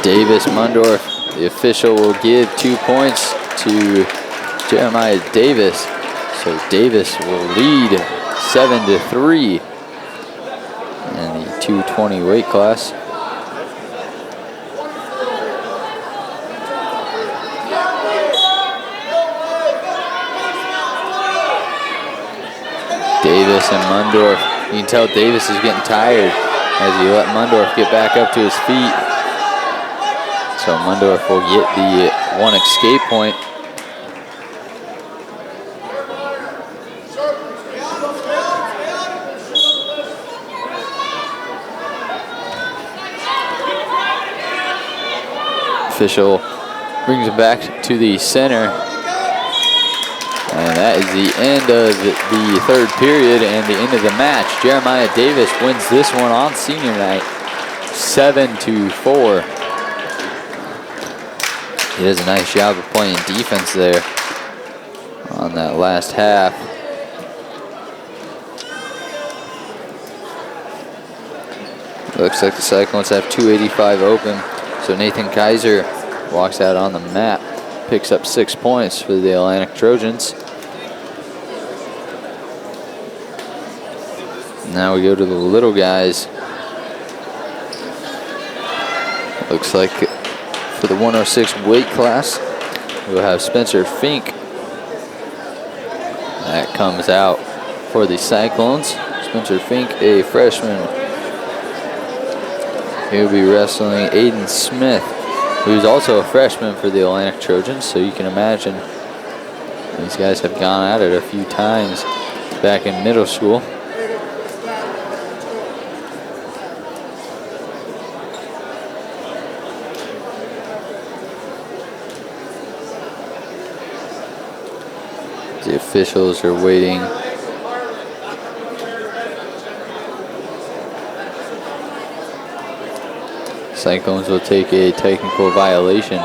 Davis Mundorf, the official, will give 2 points to Jeremiah Davis. So Davis will lead 7-3 in the 220 weight class. Davis and Mundorf. You can tell Davis is getting tired as he let Mundorf get back up to his feet. So Mundorf will get the 1 escape point. Official brings it back to the center. And that is the end of the 3rd period and the end of the match. Jeremiah Davis wins this one on senior night, 7-4. He does a nice job of playing defense there on that last half. Looks like the Cyclones have 285 open. So Nathan Kaiser walks out on the mat, picks up 6 points for the Atlantic Trojans. Now we go to the little guys. Looks like for the 106 weight class, we'll have Spencer Fink. That comes out for the Cyclones. Spencer Fink, a freshman. He'll be wrestling Aiden Smith, who's also a freshman for the Atlantic Trojans. So you can imagine these guys have gone at it a few times back in middle school. The officials are waiting. Cyclones will take a technical violation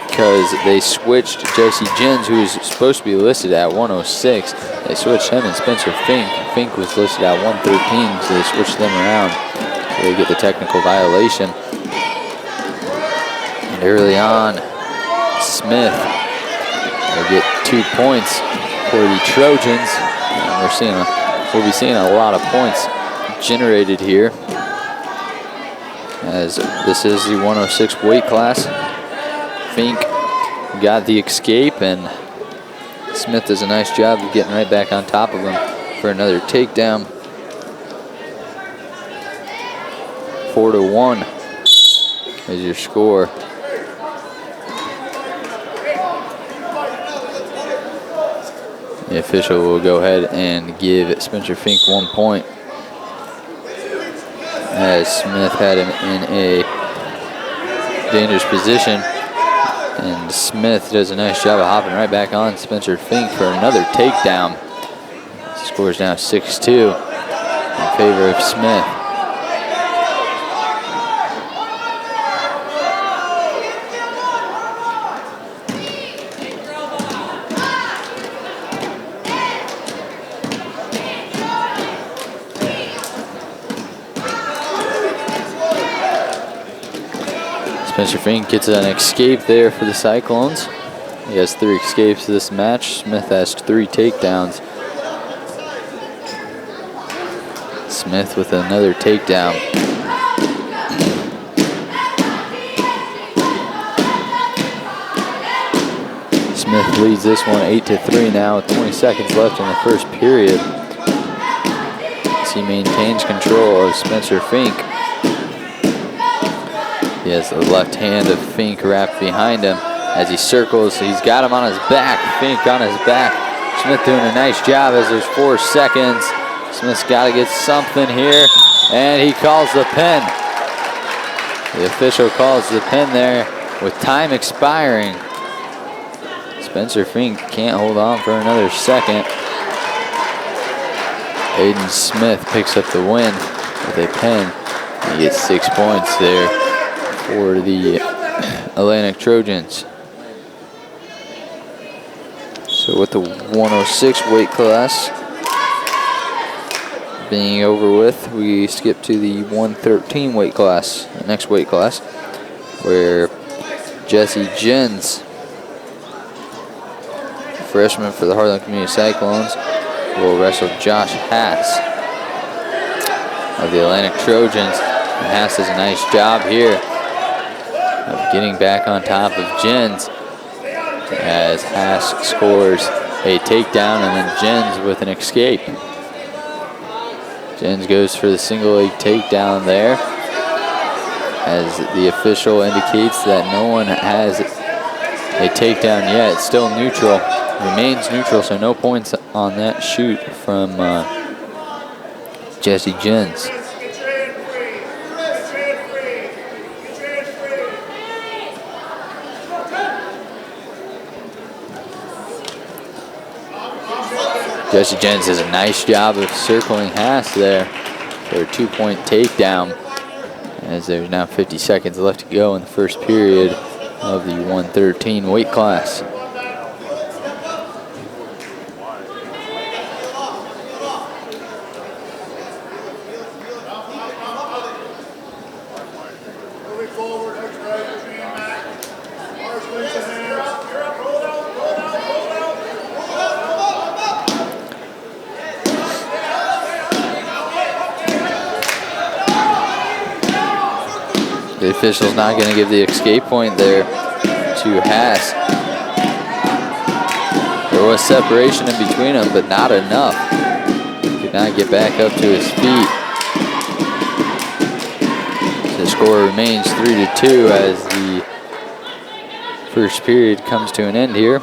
because they switched Jesse Jens, who is supposed to be listed at 106. They switched him and Spencer Fink. Fink was listed at 113, so they switched them around. So they get the technical violation. And early on, Smith will get 2 points for the Trojans. And we'll be seeing a lot of points generated here, as this is the 106 weight class. Fink got the escape, and Smith does a nice job of getting right back on top of him for another takedown. 4-1 is your score. The official will go ahead and give Spencer Fink 1 point, as Smith had him in a dangerous position. And Smith does a nice job of hopping right back on Spencer Fink for another takedown. The score is now 6-2 in favor of Smith. Spencer Fink gets an escape there for the Cyclones. He has 3 escapes this match. Smith has 3 takedowns. Smith with another takedown. Smith leads this one 8-3 now with 20 seconds left in the first period, as he maintains control of Spencer Fink. He has the left hand of Fink wrapped behind him as he circles. He's got him on his back. Fink on his back. Smith doing a nice job as there's 4 seconds. Smith's got to get something here, and he calls the pin. The official calls the pin there with time expiring. Spencer Fink can't hold on for another second. Aiden Smith picks up the win with a pin. He gets 6 points there for the Atlantic Trojans. So with the 106 weight class, being over with, we skip to the 113 weight class, the next weight class, where Jesse Jens, freshman for the Harlan Community Cyclones, will wrestle Josh Haas of the Atlantic Trojans. And Haas does a nice job here of getting back on top of Jens as Haas scores a takedown, and then Jens with an escape. Jens goes for the single leg takedown there, as the official indicates that no one has a takedown yet. It's still neutral, remains neutral, so no points on that shoot from Jesse Jens. Jesse Jens does a nice job of circling Haas there for a 2-point takedown, as there's now 50 seconds left to go in the first period of the 113 weight class. The official's not going to give the escape point there to Haas. There was separation in between them, but not enough. He could not get back up to his feet. The score remains 3-2 as the first period comes to an end here.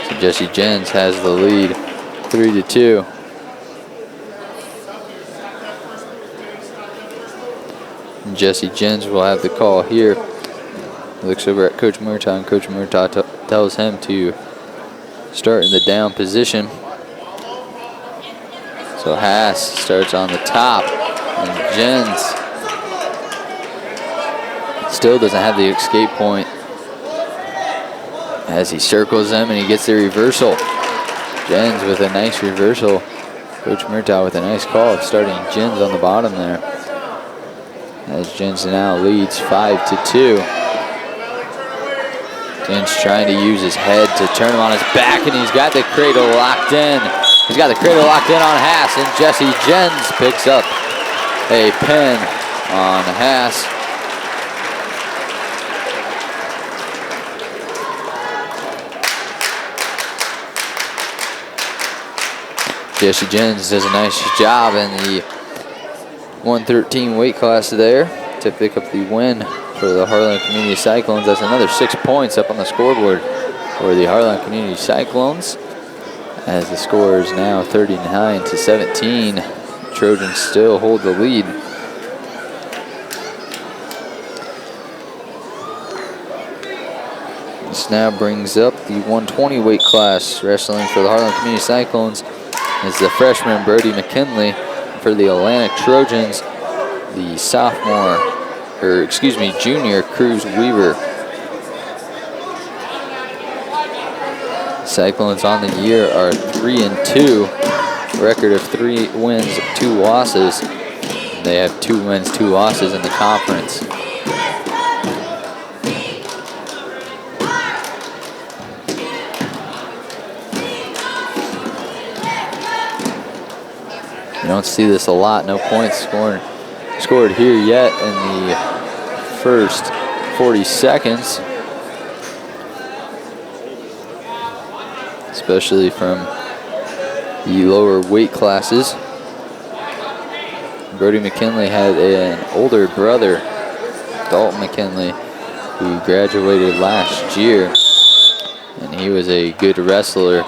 So Jesse Jens has the lead, 3-2. Jesse Jens will have the call here. He looks over at Coach Murtaugh, and Coach Murtaugh tells him to start in the down position. So Haas starts on the top, and Jens still doesn't have the escape point as he circles them and he gets the reversal. Jens with a nice reversal. Coach Murtaugh with a nice call of starting Jens on the bottom there, as Jens now leads 5-2. Jens trying to use his head to turn him on his back, and he's got the cradle locked in. He's got the cradle locked in on Haas, and Jesse Jens picks up a pin on Haas. Jesse Jens does a nice job in the 113 weight class there to pick up the win for the Harlan Community Cyclones. That's another 6 points up on the scoreboard for the Harlan Community Cyclones, as the score is now 39-17. Trojans still hold the lead. This now brings up the 120 weight class. Wrestling for the Harlan Community Cyclones is the freshman Brody McKinley. For the Atlantic Trojans, the junior Cruz Weaver. Cyclones on the year are 3-2, record of 3 wins, 2 losses. They have 2 wins, 2 losses in the conference. You don't see this a lot. No points scored here yet in the first 40 seconds, especially from the lower weight classes. Brody McKinley had an older brother, Dalton McKinley, who graduated last year, and he was a good wrestler.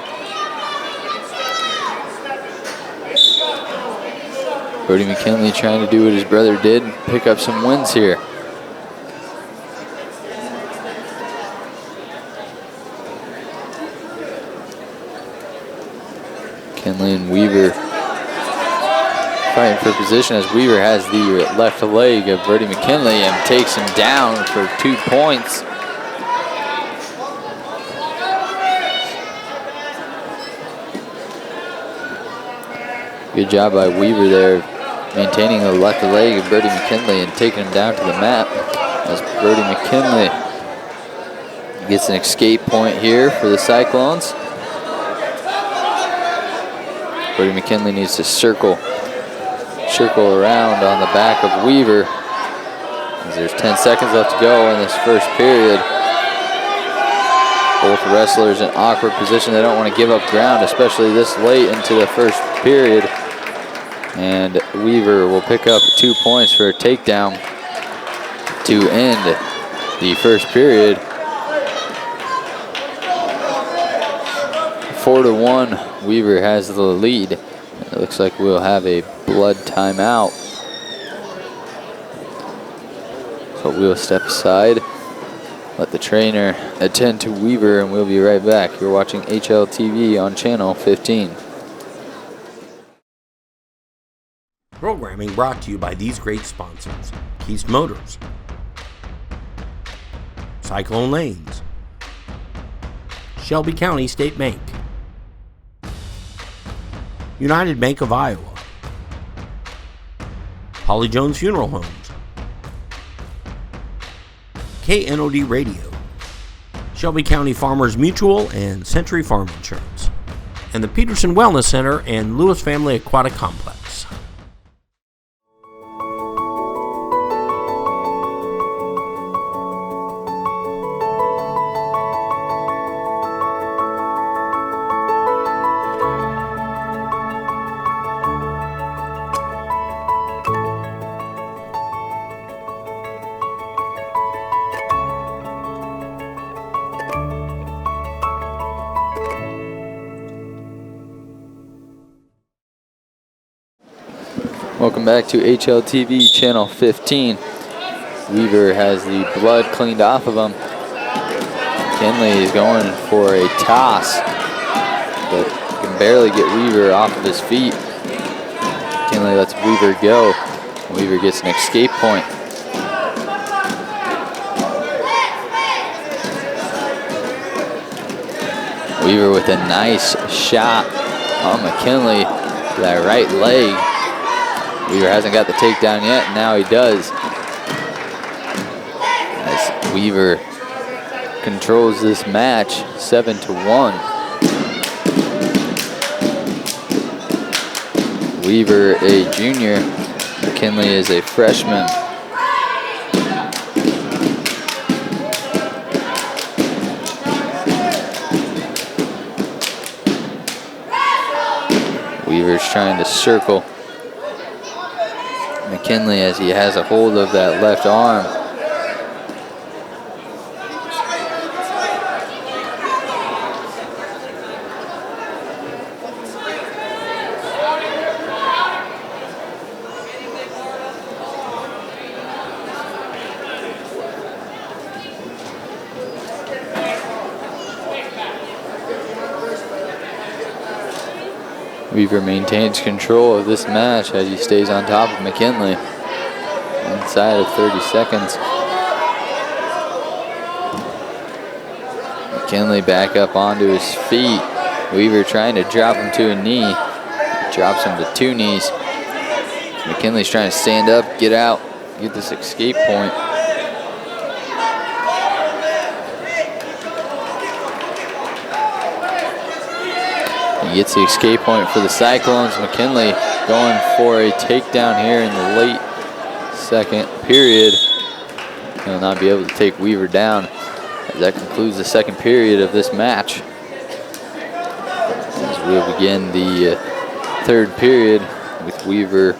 Brody McKinley trying to do what his brother did, pick up some wins here. McKinley and Weaver fighting for position, as Weaver has the left leg of Brody McKinley and takes him down for 2 points. Good job by Weaver there, maintaining the left leg of Brody McKinley and taking him down to the mat. As Brody McKinley gets an escape point here for the Cyclones. Brody McKinley needs to circle around on the back of Weaver. As there's 10 seconds left to go in this first period. Both wrestlers in awkward position. They don't want to give up ground, especially this late into the first period. And Weaver will pick up 2 points for a takedown to end the first period. 4-1, Weaver has the lead. It looks like we'll have a blood timeout. So we'll step aside, let the trainer attend to Weaver, and we'll be right back. You're watching HLTV on channel 15. Programming brought to you by these great sponsors: Keith Motors, Cyclone Lanes, Shelby County State Bank, United Bank of Iowa, Holly Jones Funeral Homes, KNOD Radio, Shelby County Farmers Mutual and Century Farm Insurance, and the Peterson Wellness Center and Lewis Family Aquatic Complex. Welcome back to HLTV channel 15. Weaver has the blood cleaned off of him. McKinley is going for a toss, but can barely get Weaver off of his feet. McKinley lets Weaver go. Weaver gets an escape point. Weaver with a nice shot on McKinley to that right leg. Weaver hasn't got the takedown yet, and now he does. As Weaver controls this match 7-1. Weaver, a junior. McKinley is a freshman. Weaver's trying to circle McKinley as he has a hold of that left arm. Weaver maintains control of this match as he stays on top of McKinley inside of 30 seconds. McKinley back up onto his feet. Weaver trying to drop him to a knee. Drops him to 2 knees. McKinley's trying to stand up, get out, get this escape point. He gets the escape point for the Cyclones. McKinley going for a takedown here in the late second period. He'll not be able to take Weaver down, as that concludes the second period of this match. As we'll begin the third period with Weaver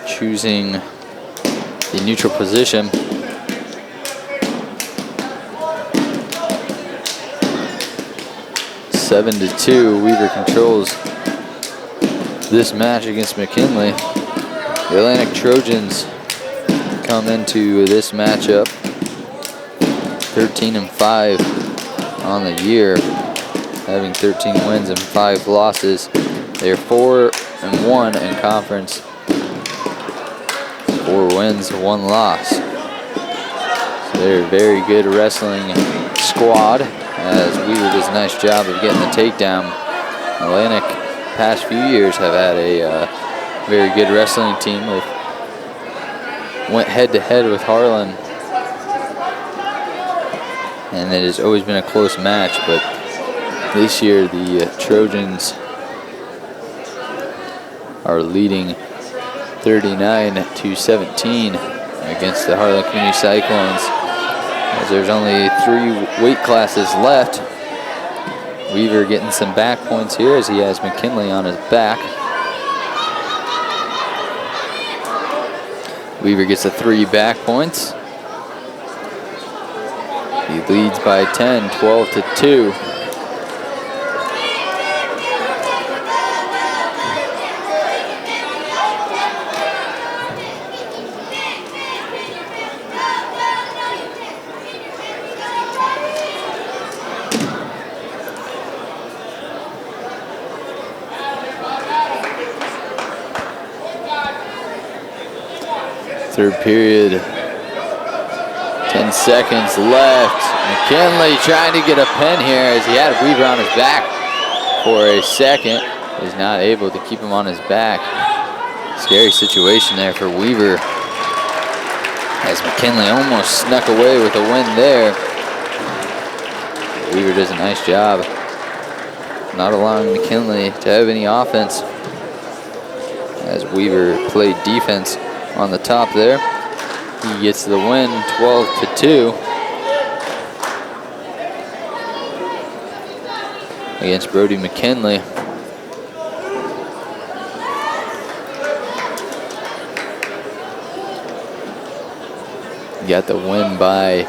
choosing the neutral position. Seven to 2, Weaver controls this match against McKinley. The Atlantic Trojans come into this matchup 13-5 on the year, having 13 wins and 5 losses. They're 4-1 in conference, 4 wins, 1 loss. So they're a very good wrestling squad, as Weaver does a nice job of getting the takedown. Atlantic past few years have had a very good wrestling team. They went head-to-head with Harlan, and it has always been a close match, but this year the Trojans are leading 39-17 against the Harlan Community Cyclones, as there's only 3 weight classes left. Weaver getting some back points here as he has McKinley on his back. Weaver gets the 3 back points. He leads by 10, 12-2. Third period, 10 seconds left. McKinley trying to get a pin here as he had Weaver on his back for a second. He's not able to keep him on his back. Scary situation there for Weaver, as McKinley almost snuck away with a win there. Weaver does a nice job not allowing McKinley to have any offense, as Weaver played defense on the top there. He gets the win, 12-2 against Brody McKinley. Got the win by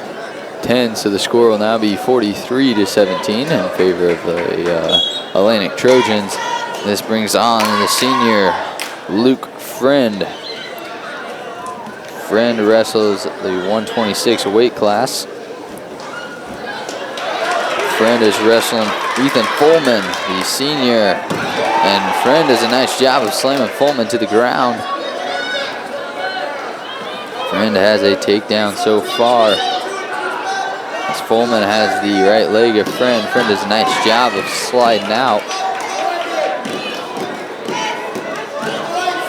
10, so the score will now be 43-17 in favor of the Atlantic Trojans. This brings on the senior Luke Friend. Friend wrestles the 126 weight class. Friend is wrestling Ethan Fullman, the senior, and Friend does a nice job of slamming Fullman to the ground. Friend has a takedown so far, as Fullman has the right leg of Friend. Friend does a nice job of sliding out.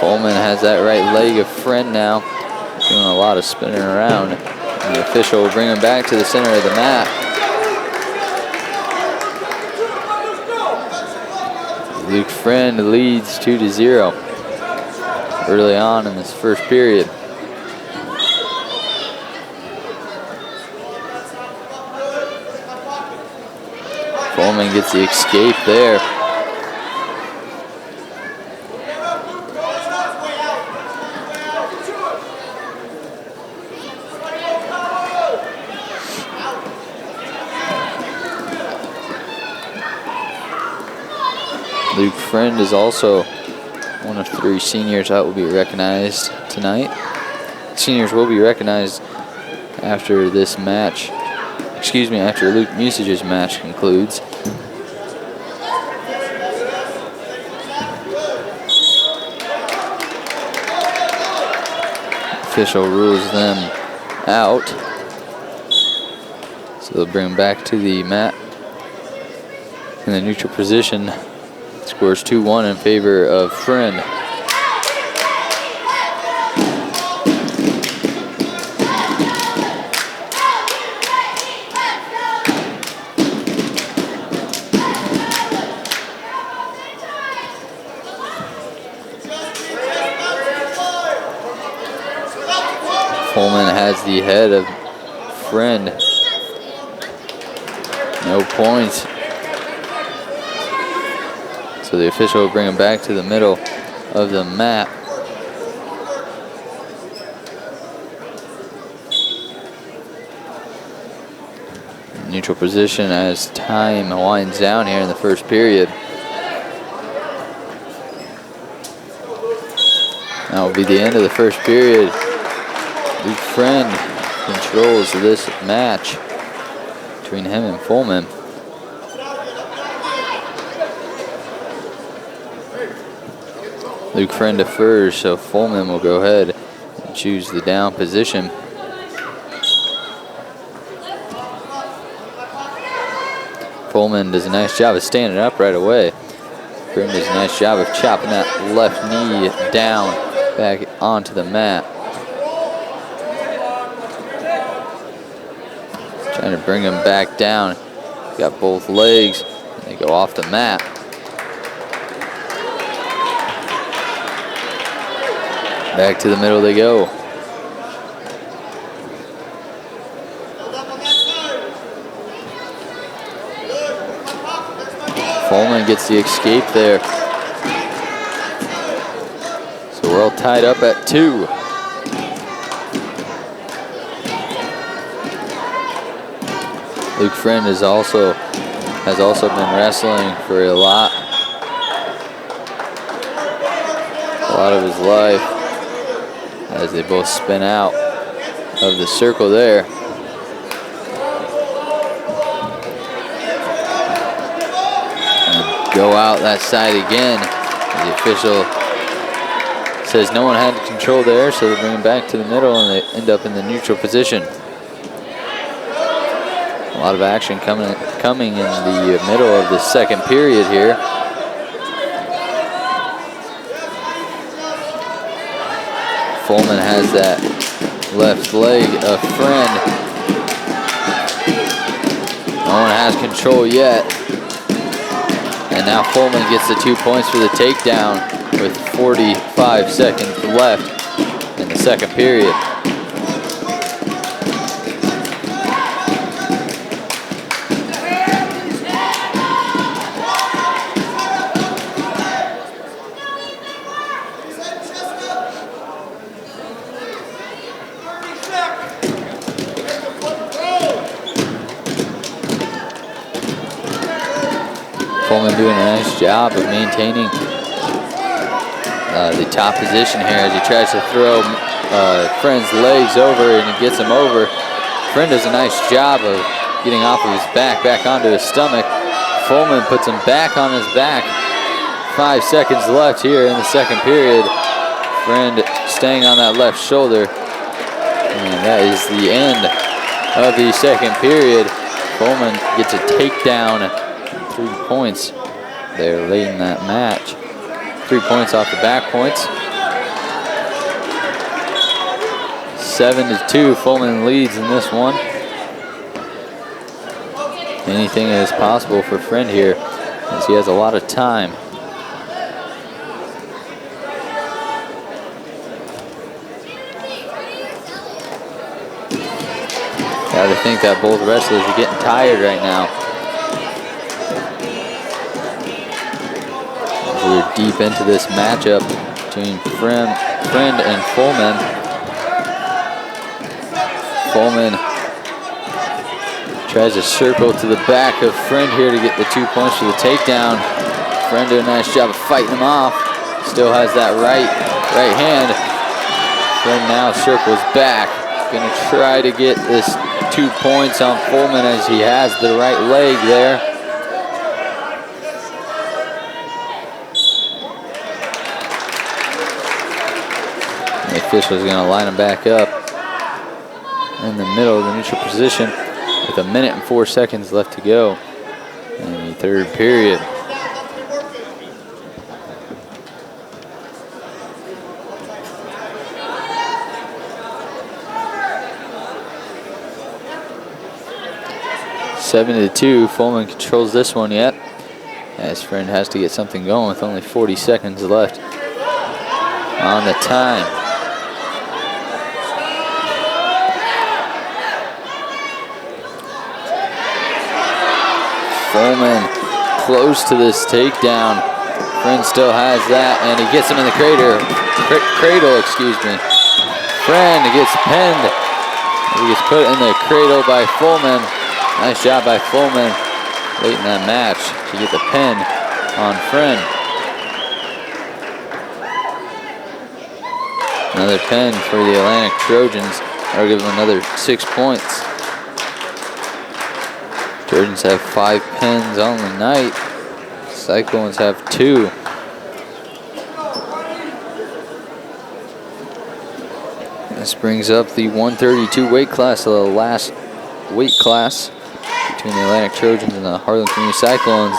Fullman has that right leg of Friend now, doing a lot of spinning around. And the official will bring him back to the center of the mat. Luke Friend leads 2-0 early on in this first period. Fullman gets the escape there. Luke Friend is also one of 3 seniors that will be recognized tonight. Seniors will be recognized after this match, after Luke Musage's match concludes. Official rules them out, so they'll bring them back to the mat in the neutral position. Scores 2-1 in favor of Friend. Fullman has the head of Friend. No points. So the official will bring him back to the middle of the mat. Neutral position as time winds down here in the first period. That will be the end of the first period. Luke Friend controls this match between him and Fullman. Luke Friend defers, so Fullman will go ahead and choose the down position. Fullman does a nice job of standing up right away. Friend does a nice job of chopping that left knee down back onto the mat. Trying to bring him back down. Got both legs, and they go off the mat. Back to the middle they go. Foreman gets the escape there. So we're all tied up at 2. Luke Friend has also been wrestling for a lot of his life as they both spin out of the circle there. And go out that side again. The official says no one had control there, so they bring him back to the middle and they end up in the neutral position. A lot of action coming in the middle of the second period here. Foreman has that left leg of Friend. No one has control yet. And now Foreman gets the 2 points for the takedown with 45 seconds left in the second period. Foreman doing a nice job of maintaining the top position here as he tries to throw Friend's legs over, and he gets him over. Friend does a nice job of getting off of his back, back onto his stomach. Foreman puts him back on his back. 5 seconds left here in the second period. Friend staying on that left shoulder. And that is the end of the second period. Foreman gets a takedown. 3 points there late in that match. 3 points off the back points. 7-2, Foreman leads in this one. Anything is possible for Friend here as he has a lot of time. Gotta think that both wrestlers are getting tired right now. We're deep into this matchup between Friend and Foreman. Foreman tries to circle to the back of Friend here to get the 2 points for the takedown. Friend doing a nice job of fighting him off. Still has that right hand. Friend now circles back. Gonna try to get this 2 points on Foreman as he has the right leg there. The official is going to line him back up in the middle of the neutral position with 1 minute and 4 seconds left to go in the third period. Seven to 2, Foreman controls this one yet. As Friend has to get something going with only 40 seconds left on the time. Foreman close to this takedown. Friend still has that, and he gets him in the cradle. Friend gets pinned. He gets put in the cradle by Foreman. Nice job by Foreman late in that match to get the pin on Friend. Another pin for the Atlantic Trojans. That'll give them another 6 points. Trojans have 5 pins on the night. Cyclones have 2. This brings up the 132 weight class, the last weight class between the Atlantic Trojans and the Harlan Community Cyclones.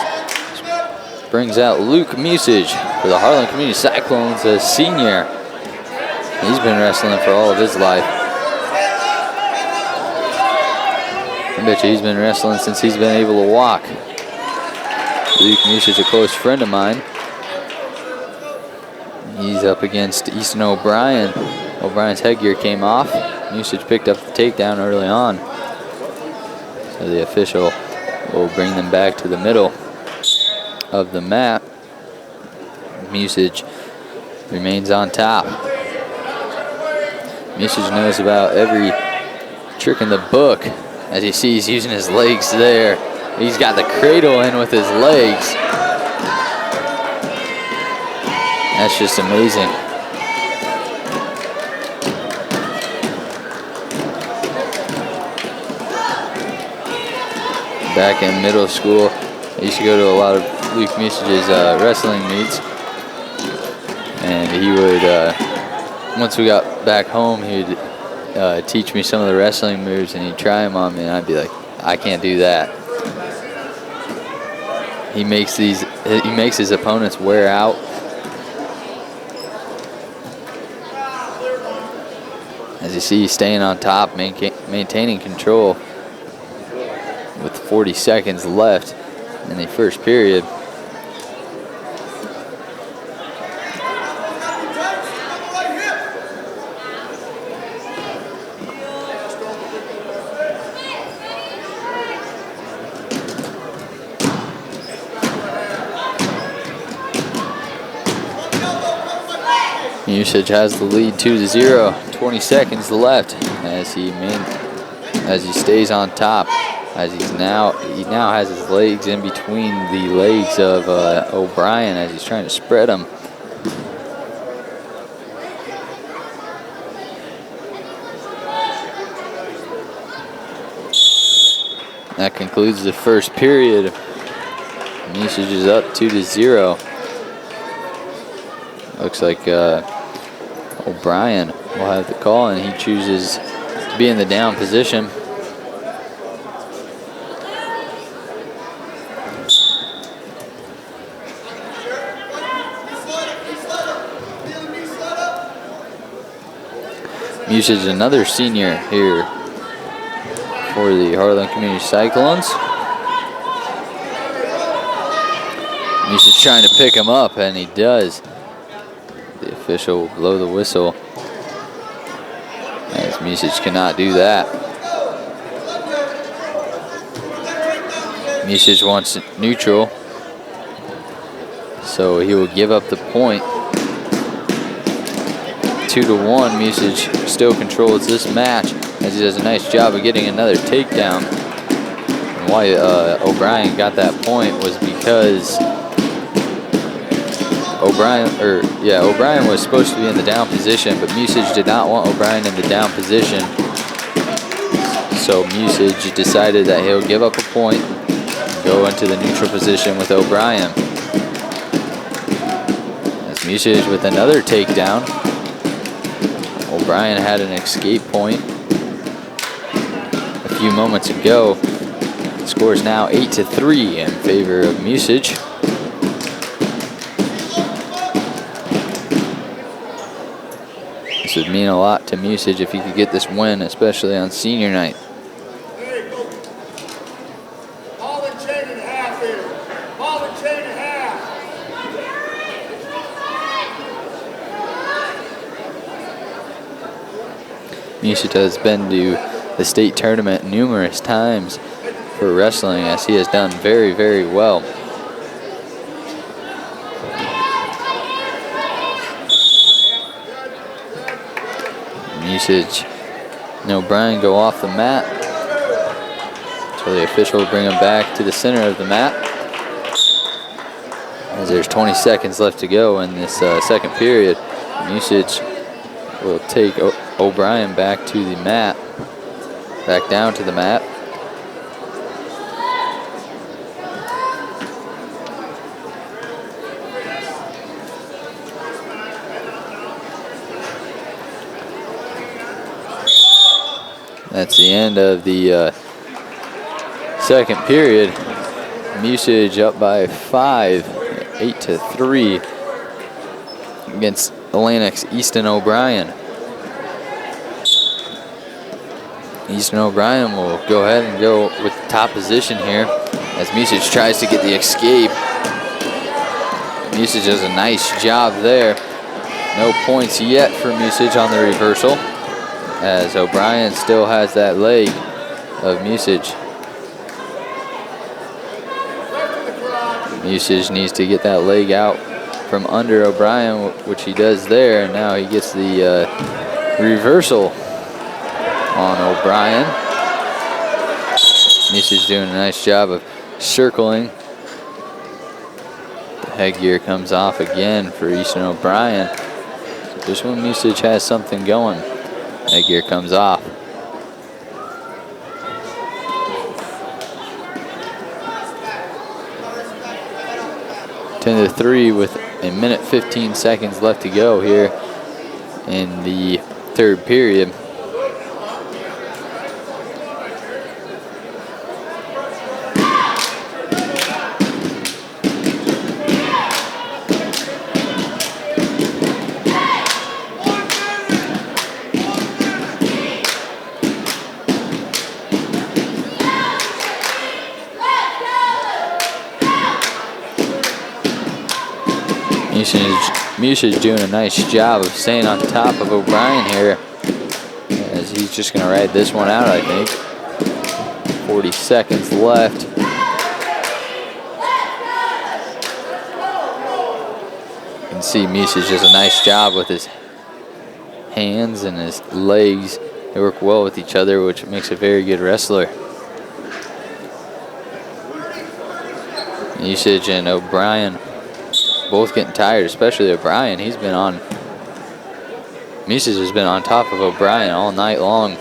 This brings out Luke Musage for the Harlan Community Cyclones, a senior. He's been wrestling for all of his life. I bet you he's been wrestling since he's been able to walk. Luke Musage, a close friend of mine. He's up against Easton O'Brien. O'Brien's headgear came off. Musage picked up the takedown early on. So the official will bring them back to the middle of the mat. Musage remains on top. Musage knows about every trick in the book. As you see, he's using his legs there. He's got the cradle in with his legs. That's just amazing. Back in middle school, I used to go to a lot of Luke Musage's wrestling meets. And he would, once we got back home, he would teach me some of the wrestling moves, and he'd try them on me, and I'd be like, I can't do that. He makes his opponents wear out. As you see, he's staying on top, maintaining control with 40 seconds left in the first period. Musage has the lead 2-0. 20 seconds left as he stays on top. As he now has his legs in between the legs of O'Brien as he's trying to spread them. That concludes the first period. Musage is up 2-0. Looks like O'Brien will have the call, and he chooses to be in the down position. Musage, another senior here for the Harlan Community Cyclones. Musage trying to pick him up, and he does. The official will blow the whistle, as Musage cannot do that. Musage wants neutral, so he will give up the point. 2-1. Musage still controls this match as he does a nice job of getting another takedown. And why O'Brien got that point was because O'Brien was supposed to be in the down position, but Musage did not want O'Brien in the down position. So Musage decided that he'll give up a point and go into the neutral position with O'Brien. As Musage with another takedown. O'Brien had an escape point a few moments ago. The score is now 8-3 in favor of Musage. This would mean a lot to Musage if he could get this win, especially on senior night. There you go. Ball and chain and a half here. Ball and chain and a half. Musage has been to the state tournament numerous times for wrestling, as he has done very, very well. Musage and O'Brien go off the mat. So the official will bring him back to the center of the mat. As there's 20 seconds left to go in this second period, Musage will take O'Brien back to the mat, back down to the mat. That's the end of the second period. Musage up by 5 8-3 against Atlantic's Easton O'Brien. Easton O'Brien will go ahead and go with the top position here as Music tries to get the escape. Music does a nice job there. No points yet for Music on the reversal, as O'Brien still has that leg of Music. Music needs to get that leg out from under O'Brien, which he does there, and now he gets the reversal on O'Brien. Music doing a nice job of circling. The headgear comes off again for Easton O'Brien. This one, Music has something going. Headgear comes off. To 3 with a minute 15 seconds left to go here in the third period. Music doing a nice job of staying on top of O'Brien here, as he's just going to ride this one out, I think. 40 seconds left. You can see Music does a nice job with his hands and his legs. They work well with each other, which makes a very good wrestler. Music and O'Brien both getting tired, especially O'Brien. Music has been on top of O'Brien all night long.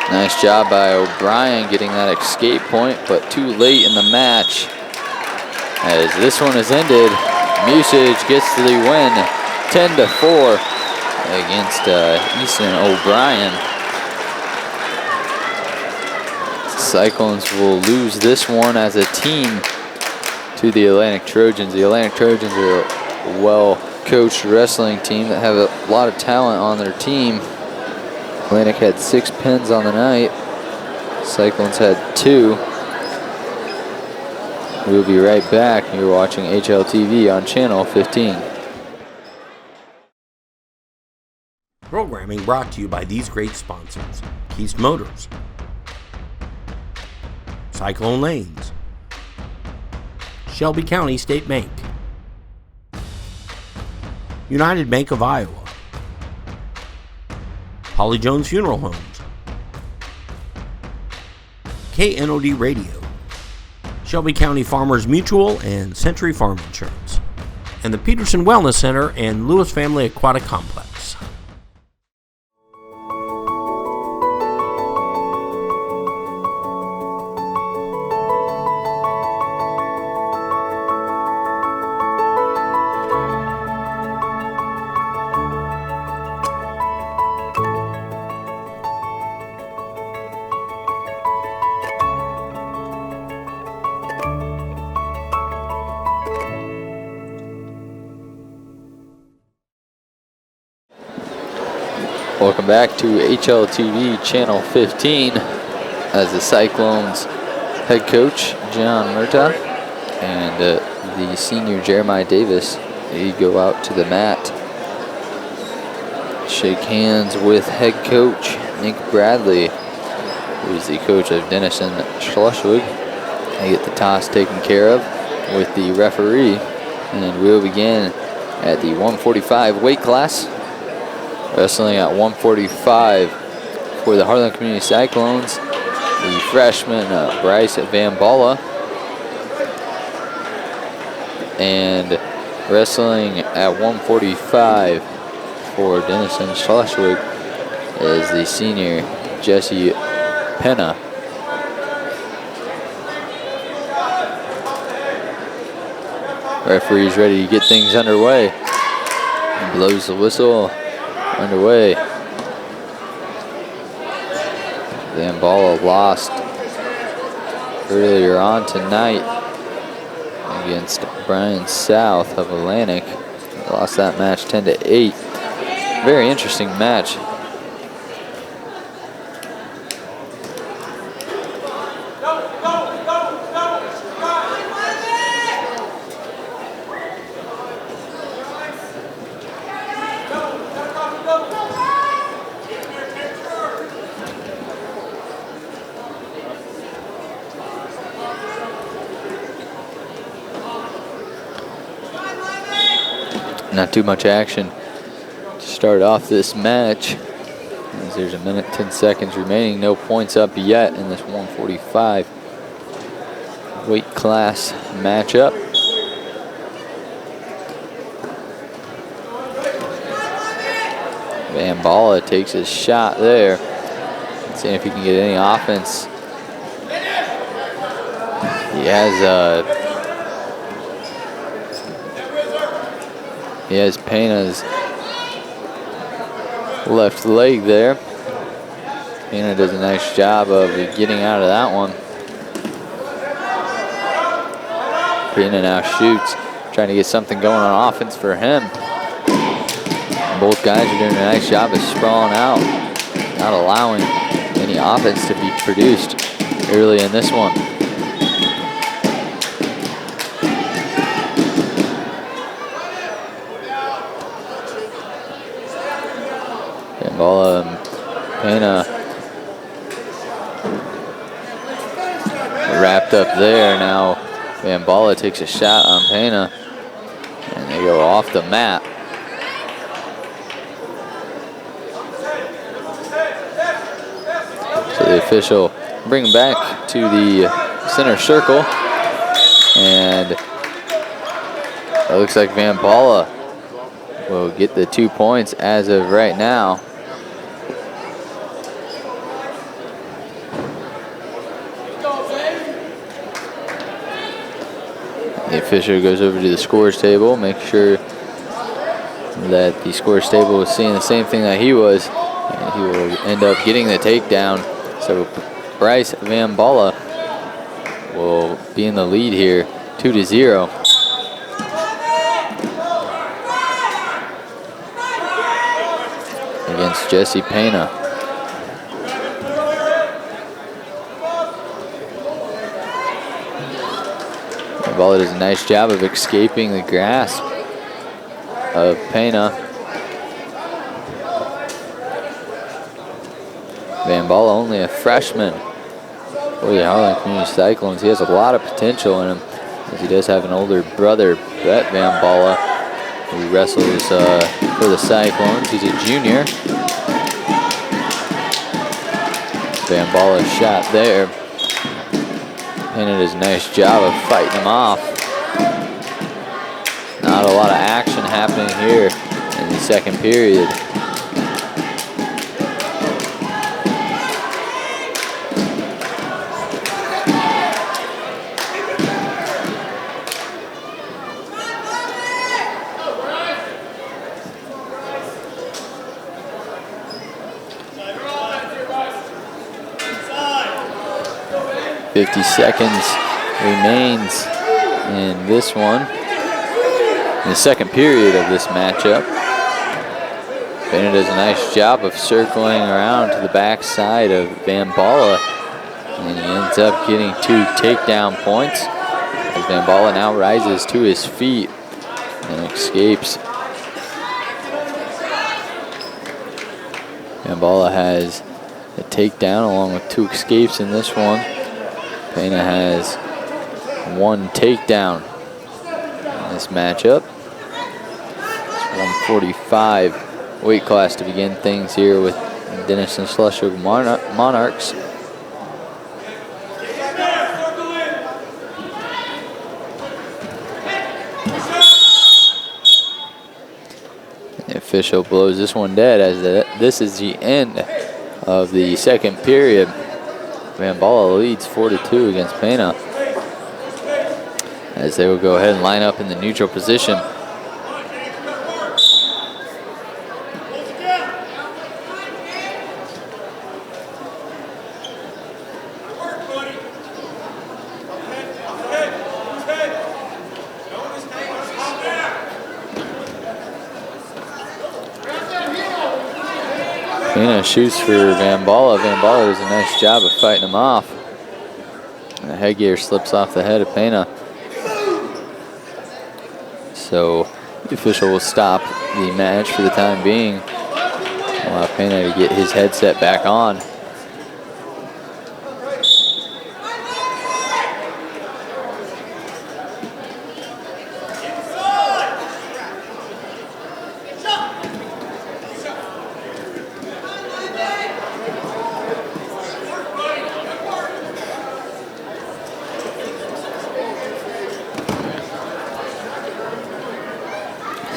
Nice job by O'Brien getting that escape point, but too late in the match. As this one is ended, Music gets the win, 10-4 against Easton O'Brien. Cyclones will lose this one as a team to the Atlantic Trojans. The Atlantic Trojans are a well-coached wrestling team that have a lot of talent on their team. Atlantic had 6 pins on the night. Cyclones had 2. We'll be right back. You're watching HLTV on channel 15. Programming brought to you by these great sponsors: Keast Motors, Cyclone Lanes, Shelby County State Bank, United Bank of Iowa, Holly Jones Funeral Homes, KNOD Radio, Shelby County Farmers Mutual and Century Farm Insurance, and the Peterson Wellness Center and Lewis Family Aquatic Complex. Welcome back to HLTV Channel 15 as the Cyclones head coach John Murtaugh and the senior Jeremiah Davis, they go out to the mat. Shake hands with head coach Nick Bradley, who is the coach of Denison Schleswig. They get the toss taken care of with the referee, and we'll begin at the 145 weight class. Wrestling at 145 for the Harlan Community Cyclones, the freshman Bryce Van Balla. And wrestling at 145 for Denison Schleswig is the senior Jesse Penna. Referee's ready to get things underway. And blows the whistle. Underway. Vambala lost earlier on tonight against Bryan South of Atlantic. Lost that match 10-8. Very interesting match. Not too much action to start off this match, as there's a minute 10 seconds remaining. No points up yet in this 145 weight class matchup. Vambala takes his shot there. Seeing if he can get any offense. He has Pena's left leg there. Pena does a nice job of getting out of that one. Pena now shoots, trying to get something going on offense for him. Both guys are doing a nice job of sprawling out, not allowing any offense to be produced early in this one. Vambala and Pena wrapped up there. Now Vambala takes a shot on Pena, and they go off the mat. So the official bring him back to the center circle, and it looks like Vambala will get the 2 points as of right now. The official goes over to the scores table, make sure that the scores table was seeing the same thing that he was, and he will end up getting the takedown. So Bryce Vambala will be in the lead here, 2-0. Against Jesse Pena. Vambala does a nice job of escaping the grasp of Pena. Vambala, only a freshman for the Harlan Community Cyclones. He has a lot of potential in him, as he does have an older brother, Brett Vambala, who wrestles for the Cyclones. He's a junior. Vambala's shot there. Pena does a nice job of fighting him off. Not a lot of action happening here in the second period. .50 seconds remains in this one, in the second period of this matchup. Pena does a nice job of circling around to the backside of Vambala, and he ends up getting 2 takedown points, as Vambala now rises to his feet and escapes. Vambala has a takedown along with 2 escapes in this one. Pena has 1 takedown in this matchup. It's 145 weight class to begin things here with Denison Schleswig Monarchs. The official blows this one dead, as this is the end of the second period. Vambala leads 4-2 against Pena. as they will go ahead and line up in the neutral position. Pena shoots for Van Balla. Van Balla does a nice job of fighting him off. And the headgear slips off the head of Pena. So the official will stop the match for the time being. Allow Pena to get his headset back on.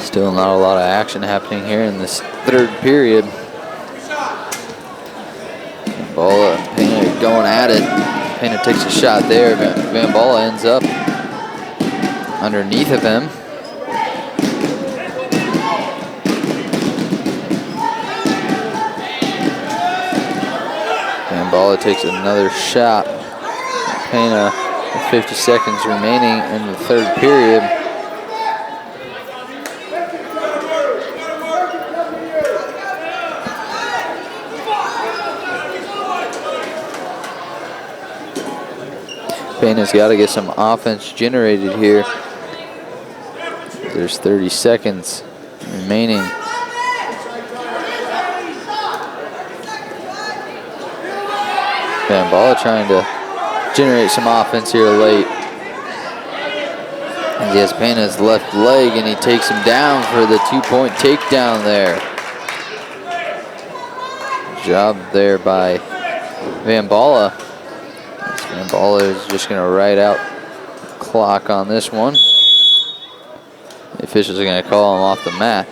Still not a lot of action happening here in this third period. Balla and Pena going at it. Pena takes a shot there. Van Balla ends up underneath of him. Van Balla takes another shot. Pena with 50 seconds remaining in the third period. Pena's got to get some offense generated here. There's 30 seconds remaining. Van Balla trying to generate some offense here late. He has Pena's left leg and he takes him down for the 2-point takedown there. Good job there by Van Balla. Van Balla is just going to ride out clock on this one. The officials are going to call him off the mat.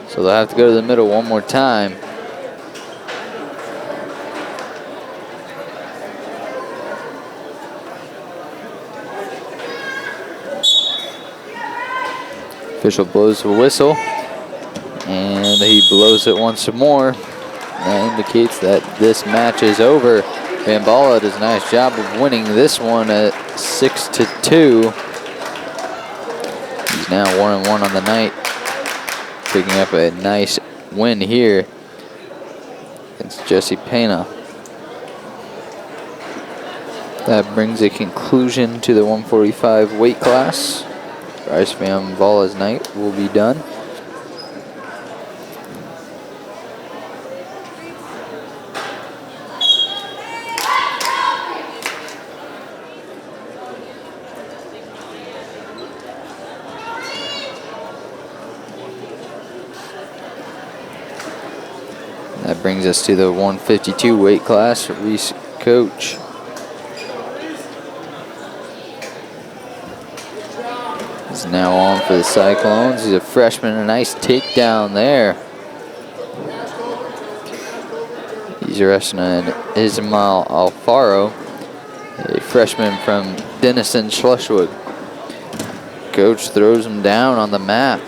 So they'll have to go to the middle one more time. Official blows the whistle. And he blows it once more. That indicates that this match is over. Van Balla does a nice job of winning this one at 6-2. He's now 1-1 on the night, picking up a nice win here against Jesse Pena. That brings a conclusion to the 145 weight class. Bryce Van Balla's night will be done. That brings us to the 152 weight class. Reese Coach is now on for the Cyclones. He's a freshman, a nice takedown there. He's arresting Ismail Alfaro, a freshman from Denison, Schleswig. Coach throws him down on the mat.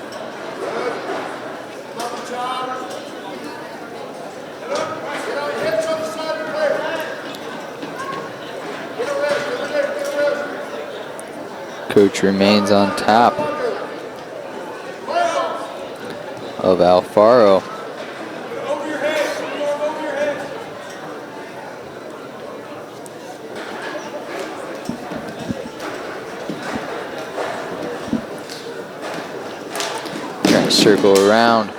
Coach remains on top of Alfaro. Trying to circle around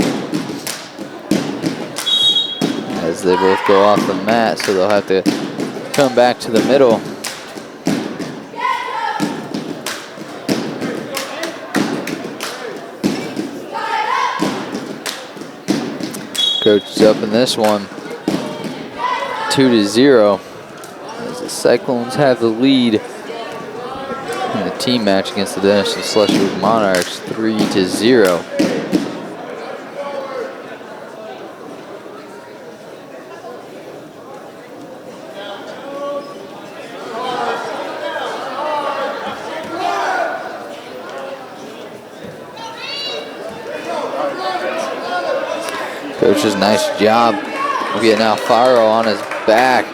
as they both go off the mat, so they'll have to come back to the middle. Coach is up in this one, 2-0, as the Cyclones have the lead in the team match against the Denison Schleswig Monarchs, 3-0. Coach does a nice job of getting Alfaro on his back.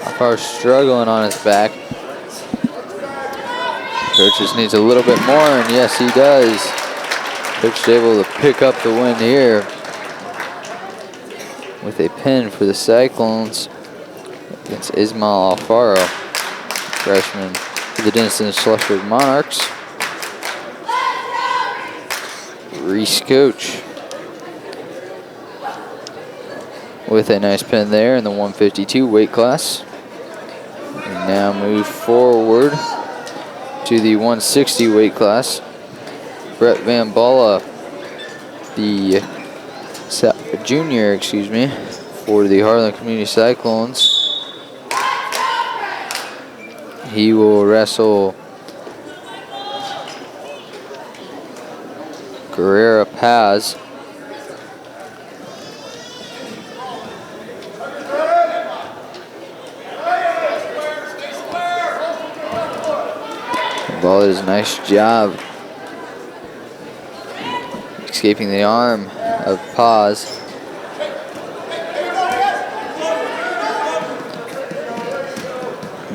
Alfaro's struggling on his back. Coach just needs a little bit more, and yes, he does. Coach is able to pick up the win here with a pin for the Cyclones against Ismail Alfaro, freshman for the Denison Schleswig Monarchs. Reese Coach with a nice pin there in the 152 weight class. We now move forward to the 160 weight class. Brett Van Balla, the junior, for the Harlan Community Cyclones. He will wrestle Guerrera Paz. Ball does a nice job escaping the arm of Paz.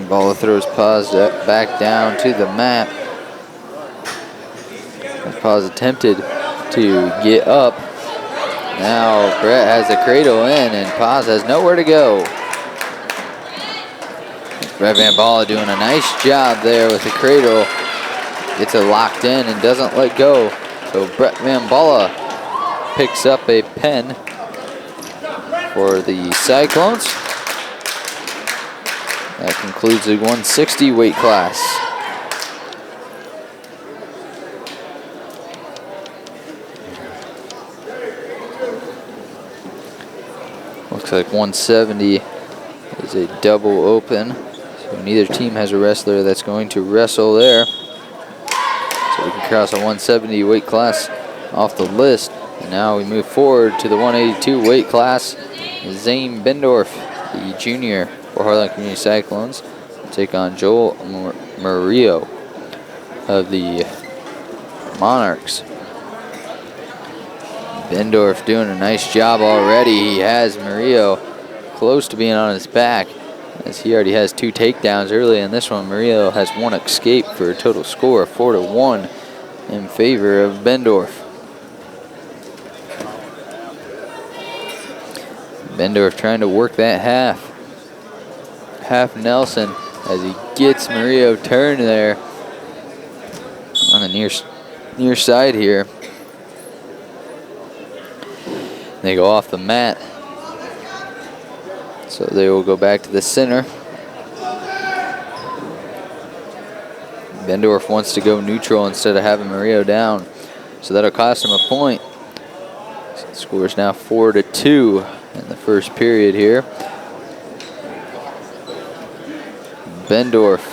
Ball throws Paz back down to the mat. Paz attempted to get up. Now Brett has the cradle in, and Paz has nowhere to go. Brett Van Balla doing a nice job there with the cradle. Gets it locked in and doesn't let go. So Brett Van Balla picks up a pin for the Cyclones. That concludes the 160 weight class. Looks like 170 is a double open. So neither team has a wrestler that's going to wrestle there. So we can cross a 170 weight class off the list. And now we move forward to the 182 weight class. Zane Bendorf, the junior for Harlan Community Cyclones, take on Joel Murillo of the Monarchs. Bendorf doing a nice job already. He has Murillo close to being on his back, as he already has 2 takedowns early in this one. Murillo has 1 escape for a total score of 4-1 in favor of Bendorf. Bendorf trying to work that half Nelson as he gets Murillo turned there on the near side here. They go off the mat, so they will go back to the center. Bendorf wants to go neutral instead of having Murillo down, so that'll cost him a point. The score is now 4-2 in the first period here. Bendorf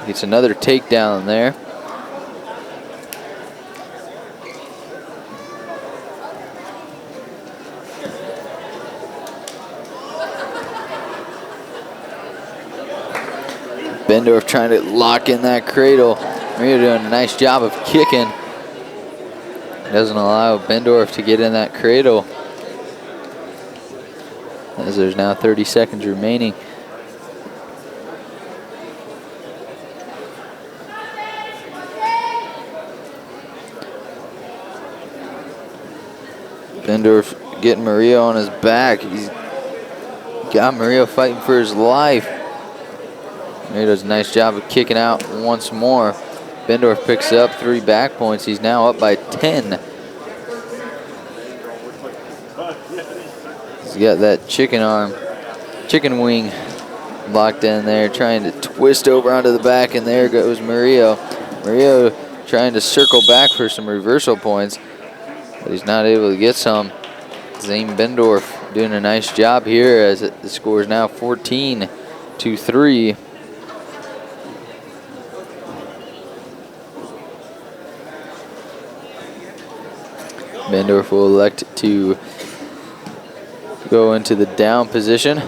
gets another takedown there. Bendorf trying to lock in that cradle. Murillo doing a nice job of kicking. Doesn't allow Bendorf to get in that cradle, as there's now 30 seconds remaining. Bendorf getting Murillo on his back. He's got Murillo fighting for his life. Murillo does a nice job of kicking out once more. Bendorf picks up 3 back points. He's now up by 10. He's got that chicken wing locked in there, trying to twist over onto the back, and there goes Murillo. Murillo trying to circle back for some reversal points, but he's not able to get some. Zane Bendorf doing a nice job here, as the score is now 14-3. Bendorf will elect to go into the down position.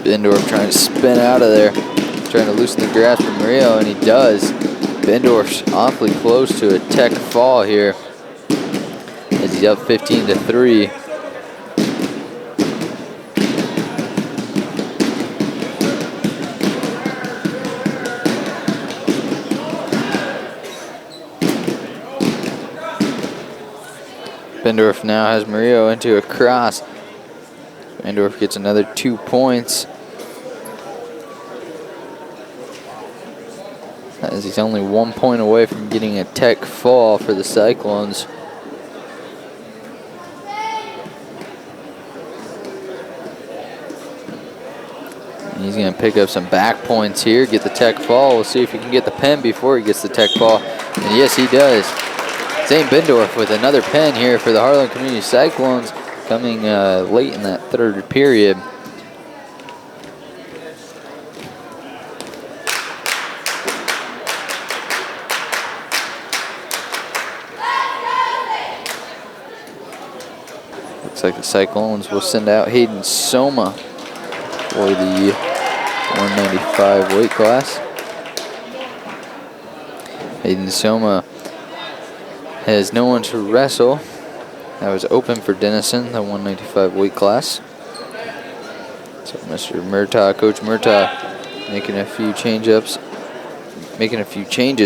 Bendorf trying to spin out of there, trying to loosen the grasp of Murillo, and he does. Bendorf's awfully close to a tech fall here as he's up 15-3. Bendorf now has Murillo into a cross. Bendorf gets another 2 points, as he's only 1 point away from getting a tech fall for the Cyclones. And he's going to pick up some back points here, get the tech fall. We'll see if he can get the pen before he gets the tech fall. And yes, he does. Zane Bendorf with another pen here for the Harlan Community Cyclones, coming late in that third period. Looks like the Cyclones will send out Hayden Soma for the 195 weight class. Hayden Soma has no one to wrestle. That was open for Denison, the 195 weight class. So Mr. Murtaugh, Coach Murtaugh, making a few changes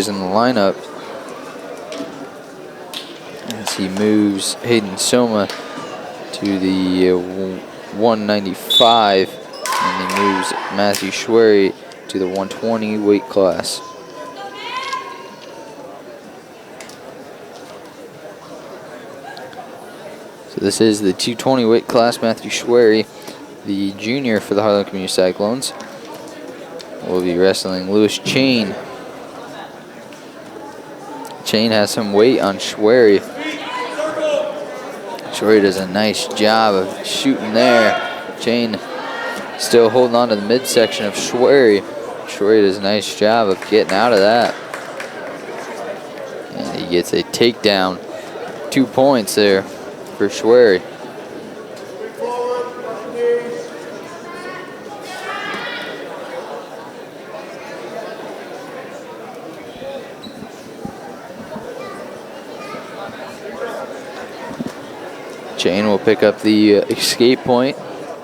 in the lineup as he moves Hayden Soma to the 195, and he moves Matthew Schwery to the 120 weight class. So this is the 220 weight class. Matthew Schwery, the junior for the Harlan Community Cyclones, will be wrestling Lewis Chain. Chain has some weight on Schwery. Schwery does a nice job of shooting there. Chain still holding on to the midsection of Schwery. Schwery does a nice job of getting out of that. And he gets a takedown. 2 points there for Schwery. Chain will pick up the escape point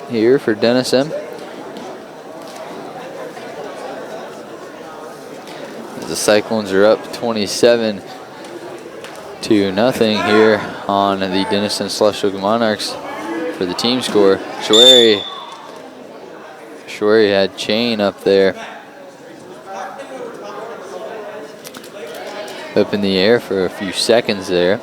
here for Denison. The Cyclones are up 27-0 here on the Denison Celestial Monarchs for the team score. Schwery had Chain up there, up in the air for a few seconds there,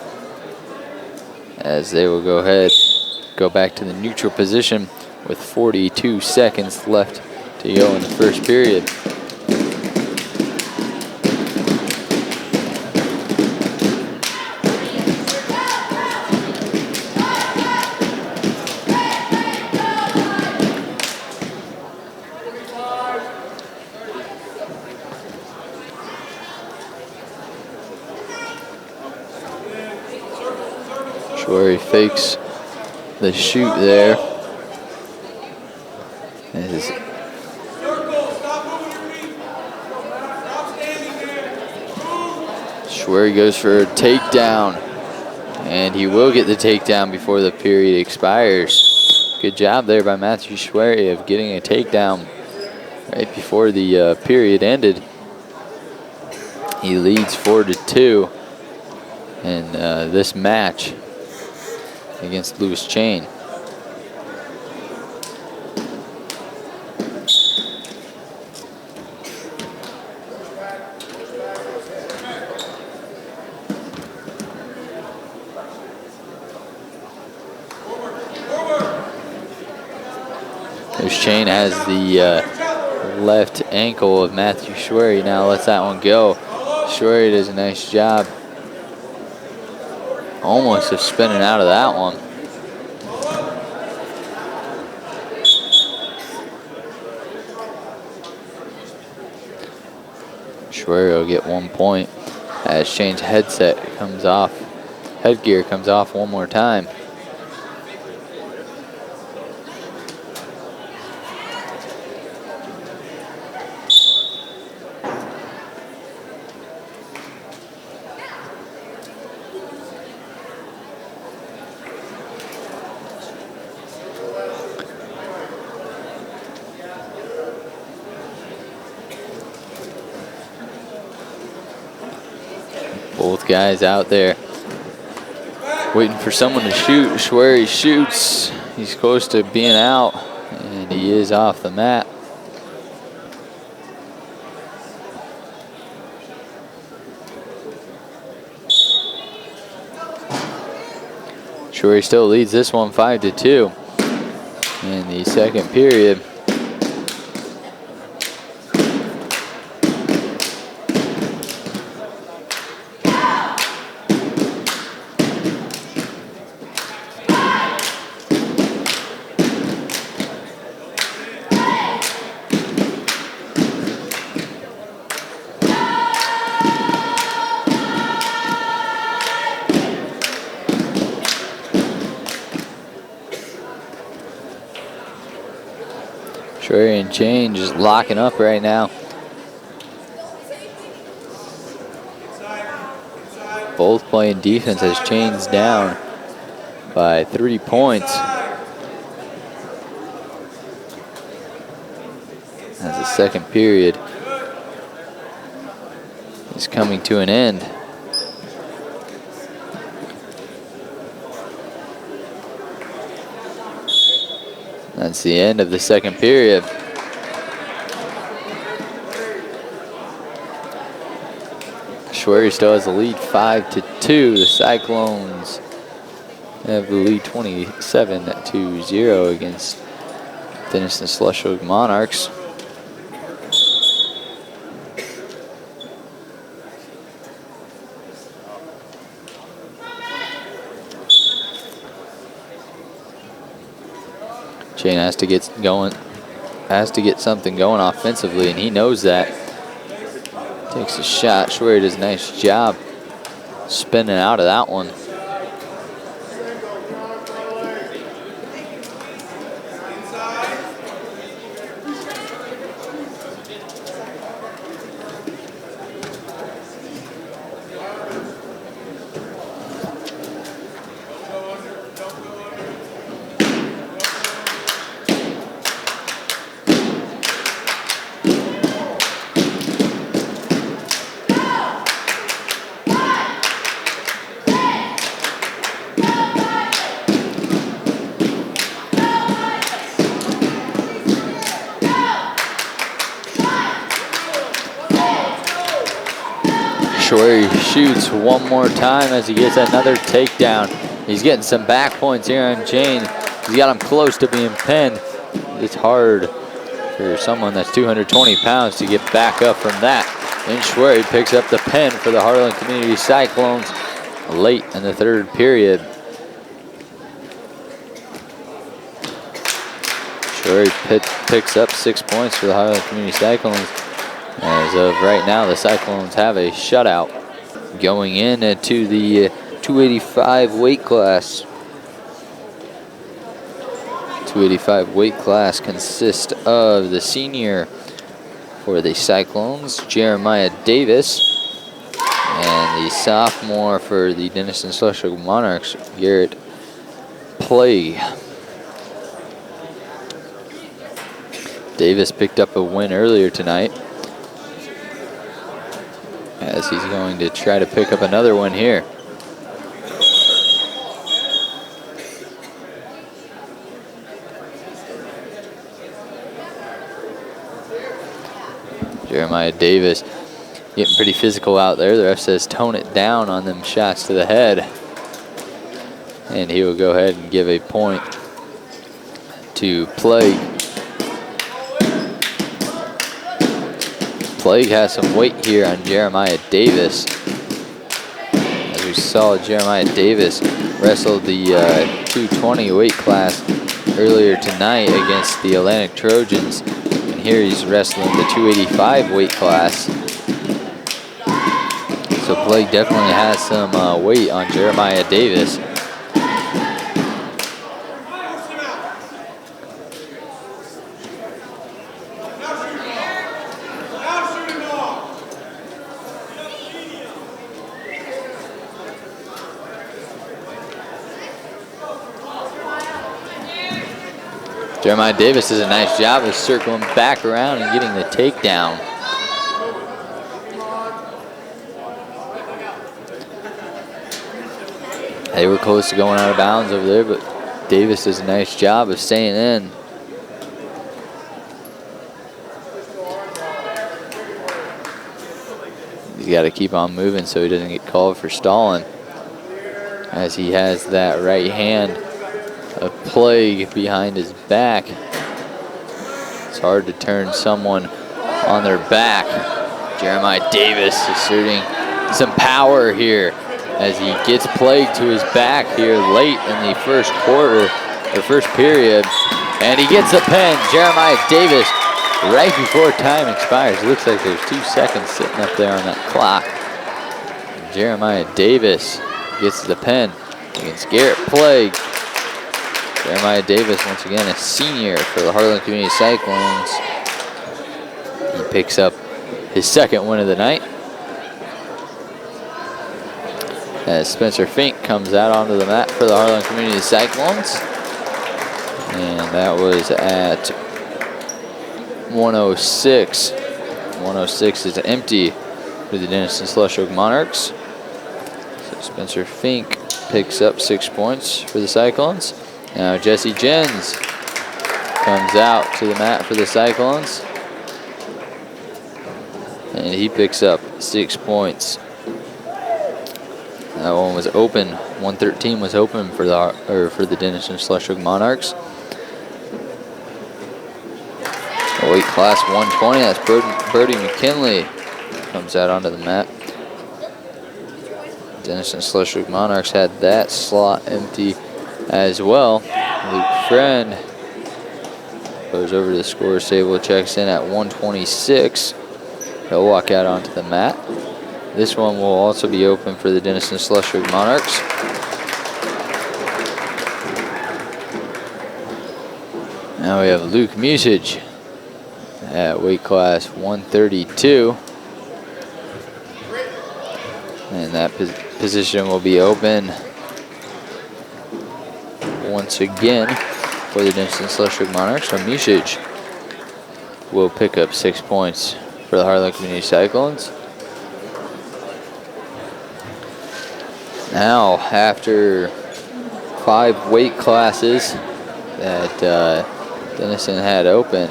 as they will go back to the neutral position with 42 seconds left to go in the first period. Schwery fakes the shoot there. Schwery goes for a takedown, and he will get the takedown before the period expires. Good job there by Matthew Schwery of getting a takedown right before the period ended. He leads 4-2 in this match against Lewis Chain. Lewis Chain has the left ankle of Matthew Schwery. Now lets that one go. Schwery does a nice job almost of spinning out of that one. Schwery will get 1 point as Chain's headgear comes off one more time. Both guys out there waiting for someone to shoot. Schwery shoots. He's close to being out, and he is off the mat. Schwery still leads this one 5-2 in the second period. Schwery and Chain just locking up right now. Both playing defense as Chain's down by 3 points. As the second period is coming to an end. That's the end of the second period. Schwery still has the lead 5-2. The Cyclones have the lead 27-0 against Denison Schleswig Monarchs. Chain has to get something going offensively, and he knows that. Takes a shot. Schwery does a nice job spinning out of that one. Schwery shoots one more time as he gets another takedown. He's getting some back points here on Chain. He's got him close to being pinned. It's hard for someone that's 220 pounds to get back up from that. And Schwery picks up the pin for the Harlan Community Cyclones late in the third period. Schwery picks up 6 points for the Harlan Community Cyclones. As of right now, the Cyclones have a shutout. Going into the 285 weight class. 285 weight class consists of the senior for the Cyclones, Jeremiah Davis, and the sophomore for the Denison Schleswig Monarchs, Garrett Plague. Davis picked up a win earlier tonight, as he's going to try to pick up another one here. Jeremiah Davis getting pretty physical out there. The ref says tone it down on them shots to the head. And he will go ahead and give a point to Plague. Plague has some weight here on Jeremiah Davis. As we saw, Jeremiah Davis wrestled the 220 weight class earlier tonight against the Atlantic Trojans. And here he's wrestling the 285 weight class. So Plague definitely has some weight on Jeremiah Davis. Jeremiah Davis does a nice job of circling back around and getting the takedown. They were close to going out of bounds over there, but Davis does a nice job of staying in. He's got to keep on moving so he doesn't get called for stalling, as he has that right hand of plague behind his back. It's hard to turn someone on their back. Jeremiah Davis asserting some power here as he gets plague to his back here late in the first quarter, or first period. And he gets a pen. Jeremiah Davis, right before time expires. It looks like there's 2 seconds sitting up there on that clock. Jeremiah Davis gets the pen against Garrett Plague. Jeremiah Davis, once again, a senior for the Harlan Community Cyclones. He picks up his second win of the night, as Spencer Fink comes out onto the mat for the Harlan Community Cyclones. And that was at 106. 106 is empty for the Denison Slush Oak Monarchs. So Spencer Fink picks up 6 points for the Cyclones. Now Jesse Jens comes out to the mat for the Cyclones, and he picks up 6 points. That one was open. 113 was open for the Denison Slush Oak Monarchs. Weight class 120. That's Brody McKinley comes out onto the mat. Denison Slush Oak Monarchs had that slot empty as well. Luke Friend goes over to the scorer's table, checks in at 126. He'll walk out onto the mat. This one will also be open for the Denison Slush Oak Monarchs. Now we have Luke Musage at weight class 132. And that position will be open once again for the Denison Slush Oak Monarchs. So Musage will pick up 6 points for the Harlan Community Cyclones. Now, after 5 weight classes that Denison had open,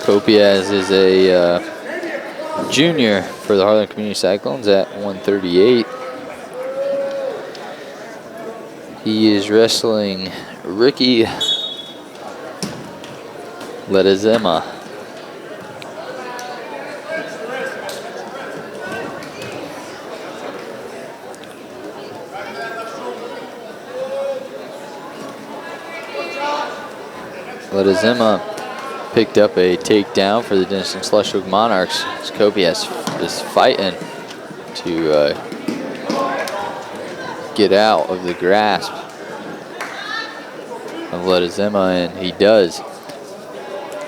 Kopiaz is a junior for the Harlan Community Cyclones at 138. He is wrestling Ricky Ledezema. Ledezema picked up a takedown for the Denison Slush Oak Monarchs. Kopiaz is fighting to get out of the grasp of Ledezema, and he does.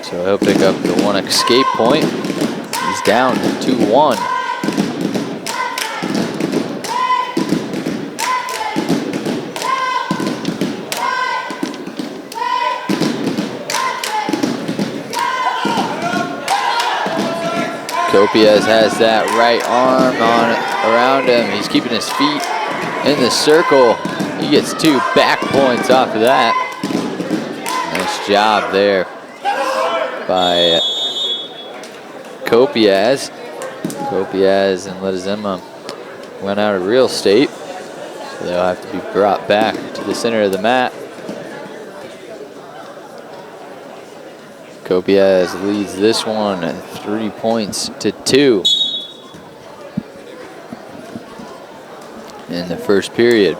So he'll pick up the 1 escape point. He's down to 2-1. Kopiaz has that right arm around him. He's keeping his feet in the circle. He gets 2 back points off of that. Nice job there by Kopiaz. Kopiaz and Ledezema went out of real estate, so they'll have to be brought back to the center of the mat. Kopiaz leads this one 3 points to 2 in the first period.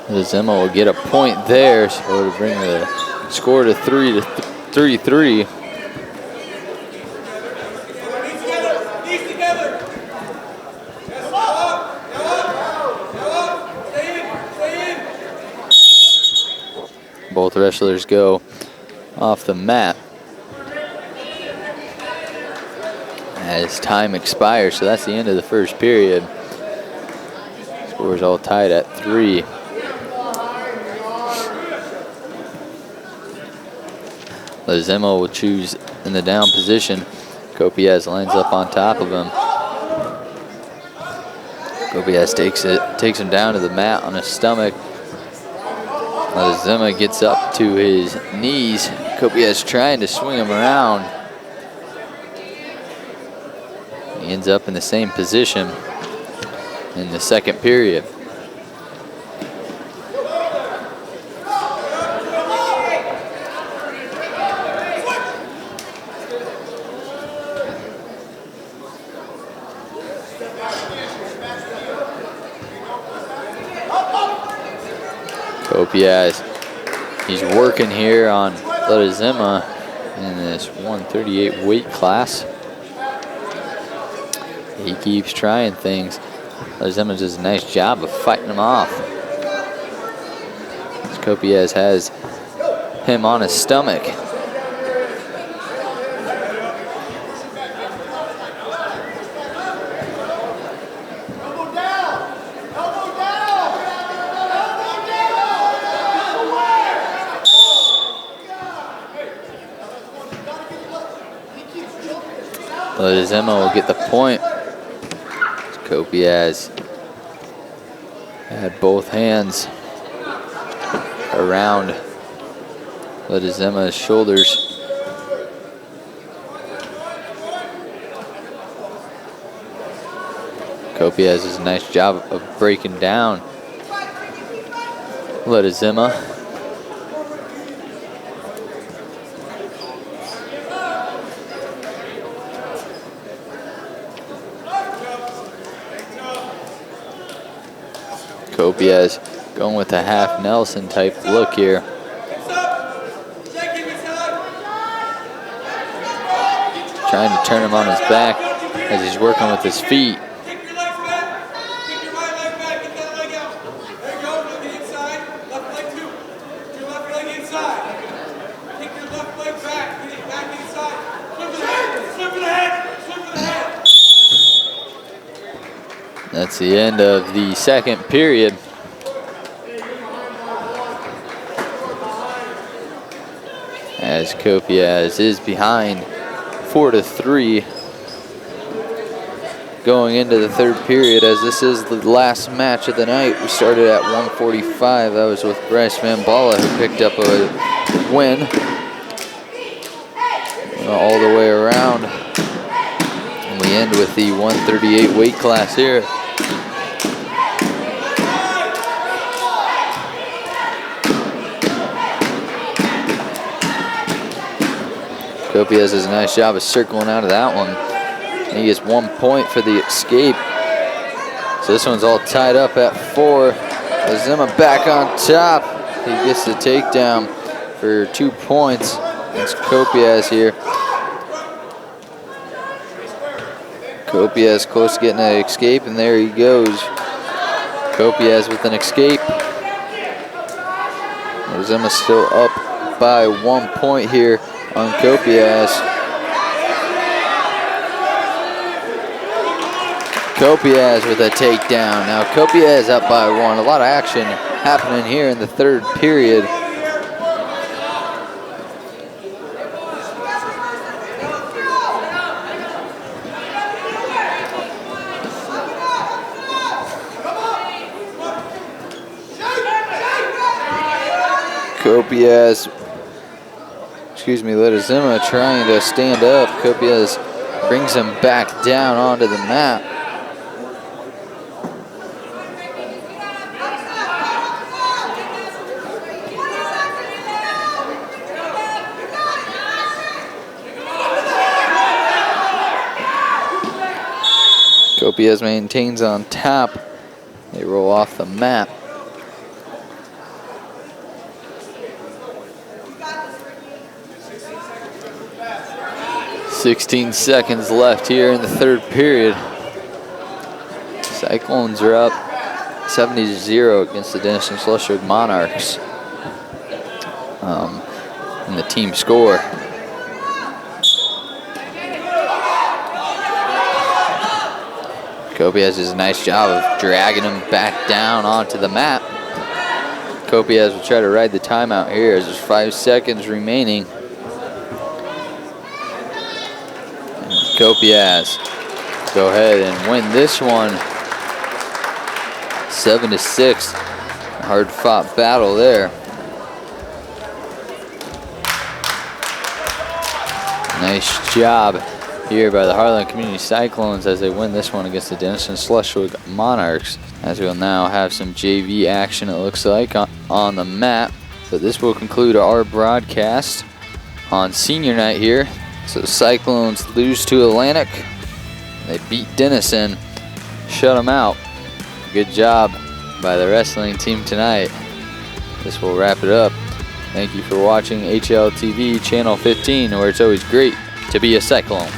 Ledezema will get a point there, so to bring the score to 3-3. Both wrestlers go off the mat as time expires, so that's the end of the first period. Scores all tied at 3. Lazema will choose in the down position. Kopias lines up on top of him. Kopias takes him down to the mat on his stomach. Lazema gets up to his knees. Kopias trying to swing him around. He ends up in the same position in the second period. Kopias, he's working here on Lazema in this 138 weight class. He keeps trying things. Lazema does a nice job of fighting him off. Kopias has him on his stomach. Lazema will get the point. Kopias had both hands around Lazema's shoulders. Kopias does a nice job of breaking down Lazema. Kopias going with a half Nelson type look here. Trying to turn him on his back as he's working with his feet. That's the end of the second period. As Kopias is behind 4-3 going into the third period, as this is the last match of the night. We started at 1:45. That was with Bryce Van Balla, who picked up a win all the way around. And we end with the 138 weight class here. Kopias does a nice job of circling out of that one. And he gets 1 point for the escape. So this one's all tied up at 4. Lazema back on top. He gets the takedown for 2 points. It's Kopias here. Kopias close to getting an escape, and there he goes. Kopias with an escape. Lazema still up by 1 point here on Kopias. Kopias with a takedown. Now Kopias up by 1. A lot of action happening here in the third period. Lazema trying to stand up. Kopias brings him back down onto the mat. Kopias maintains on top. They roll off the mat. 16 seconds left here in the third period. Cyclones are up 70-0 against the Denison Schleswig Monarchs. in the team score. Kopias does a nice job of dragging him back down onto the mat. Kopias will try to ride the timeout here as there's 5 seconds remaining. Kopias go ahead and win this one 7-6. Hard fought battle there. Nice job here by the Harlan Community Cyclones as they win this one against the Denison Schleswig Monarchs. As we'll now have some JV action, it looks like, on the mat. But this will conclude our broadcast on senior night here. So the Cyclones lose to Atlantic. They beat Denison, shut them out. Good job by the wrestling team tonight. This will wrap it up. Thank you for watching HLTV Channel 15, where it's always great to be a Cyclone.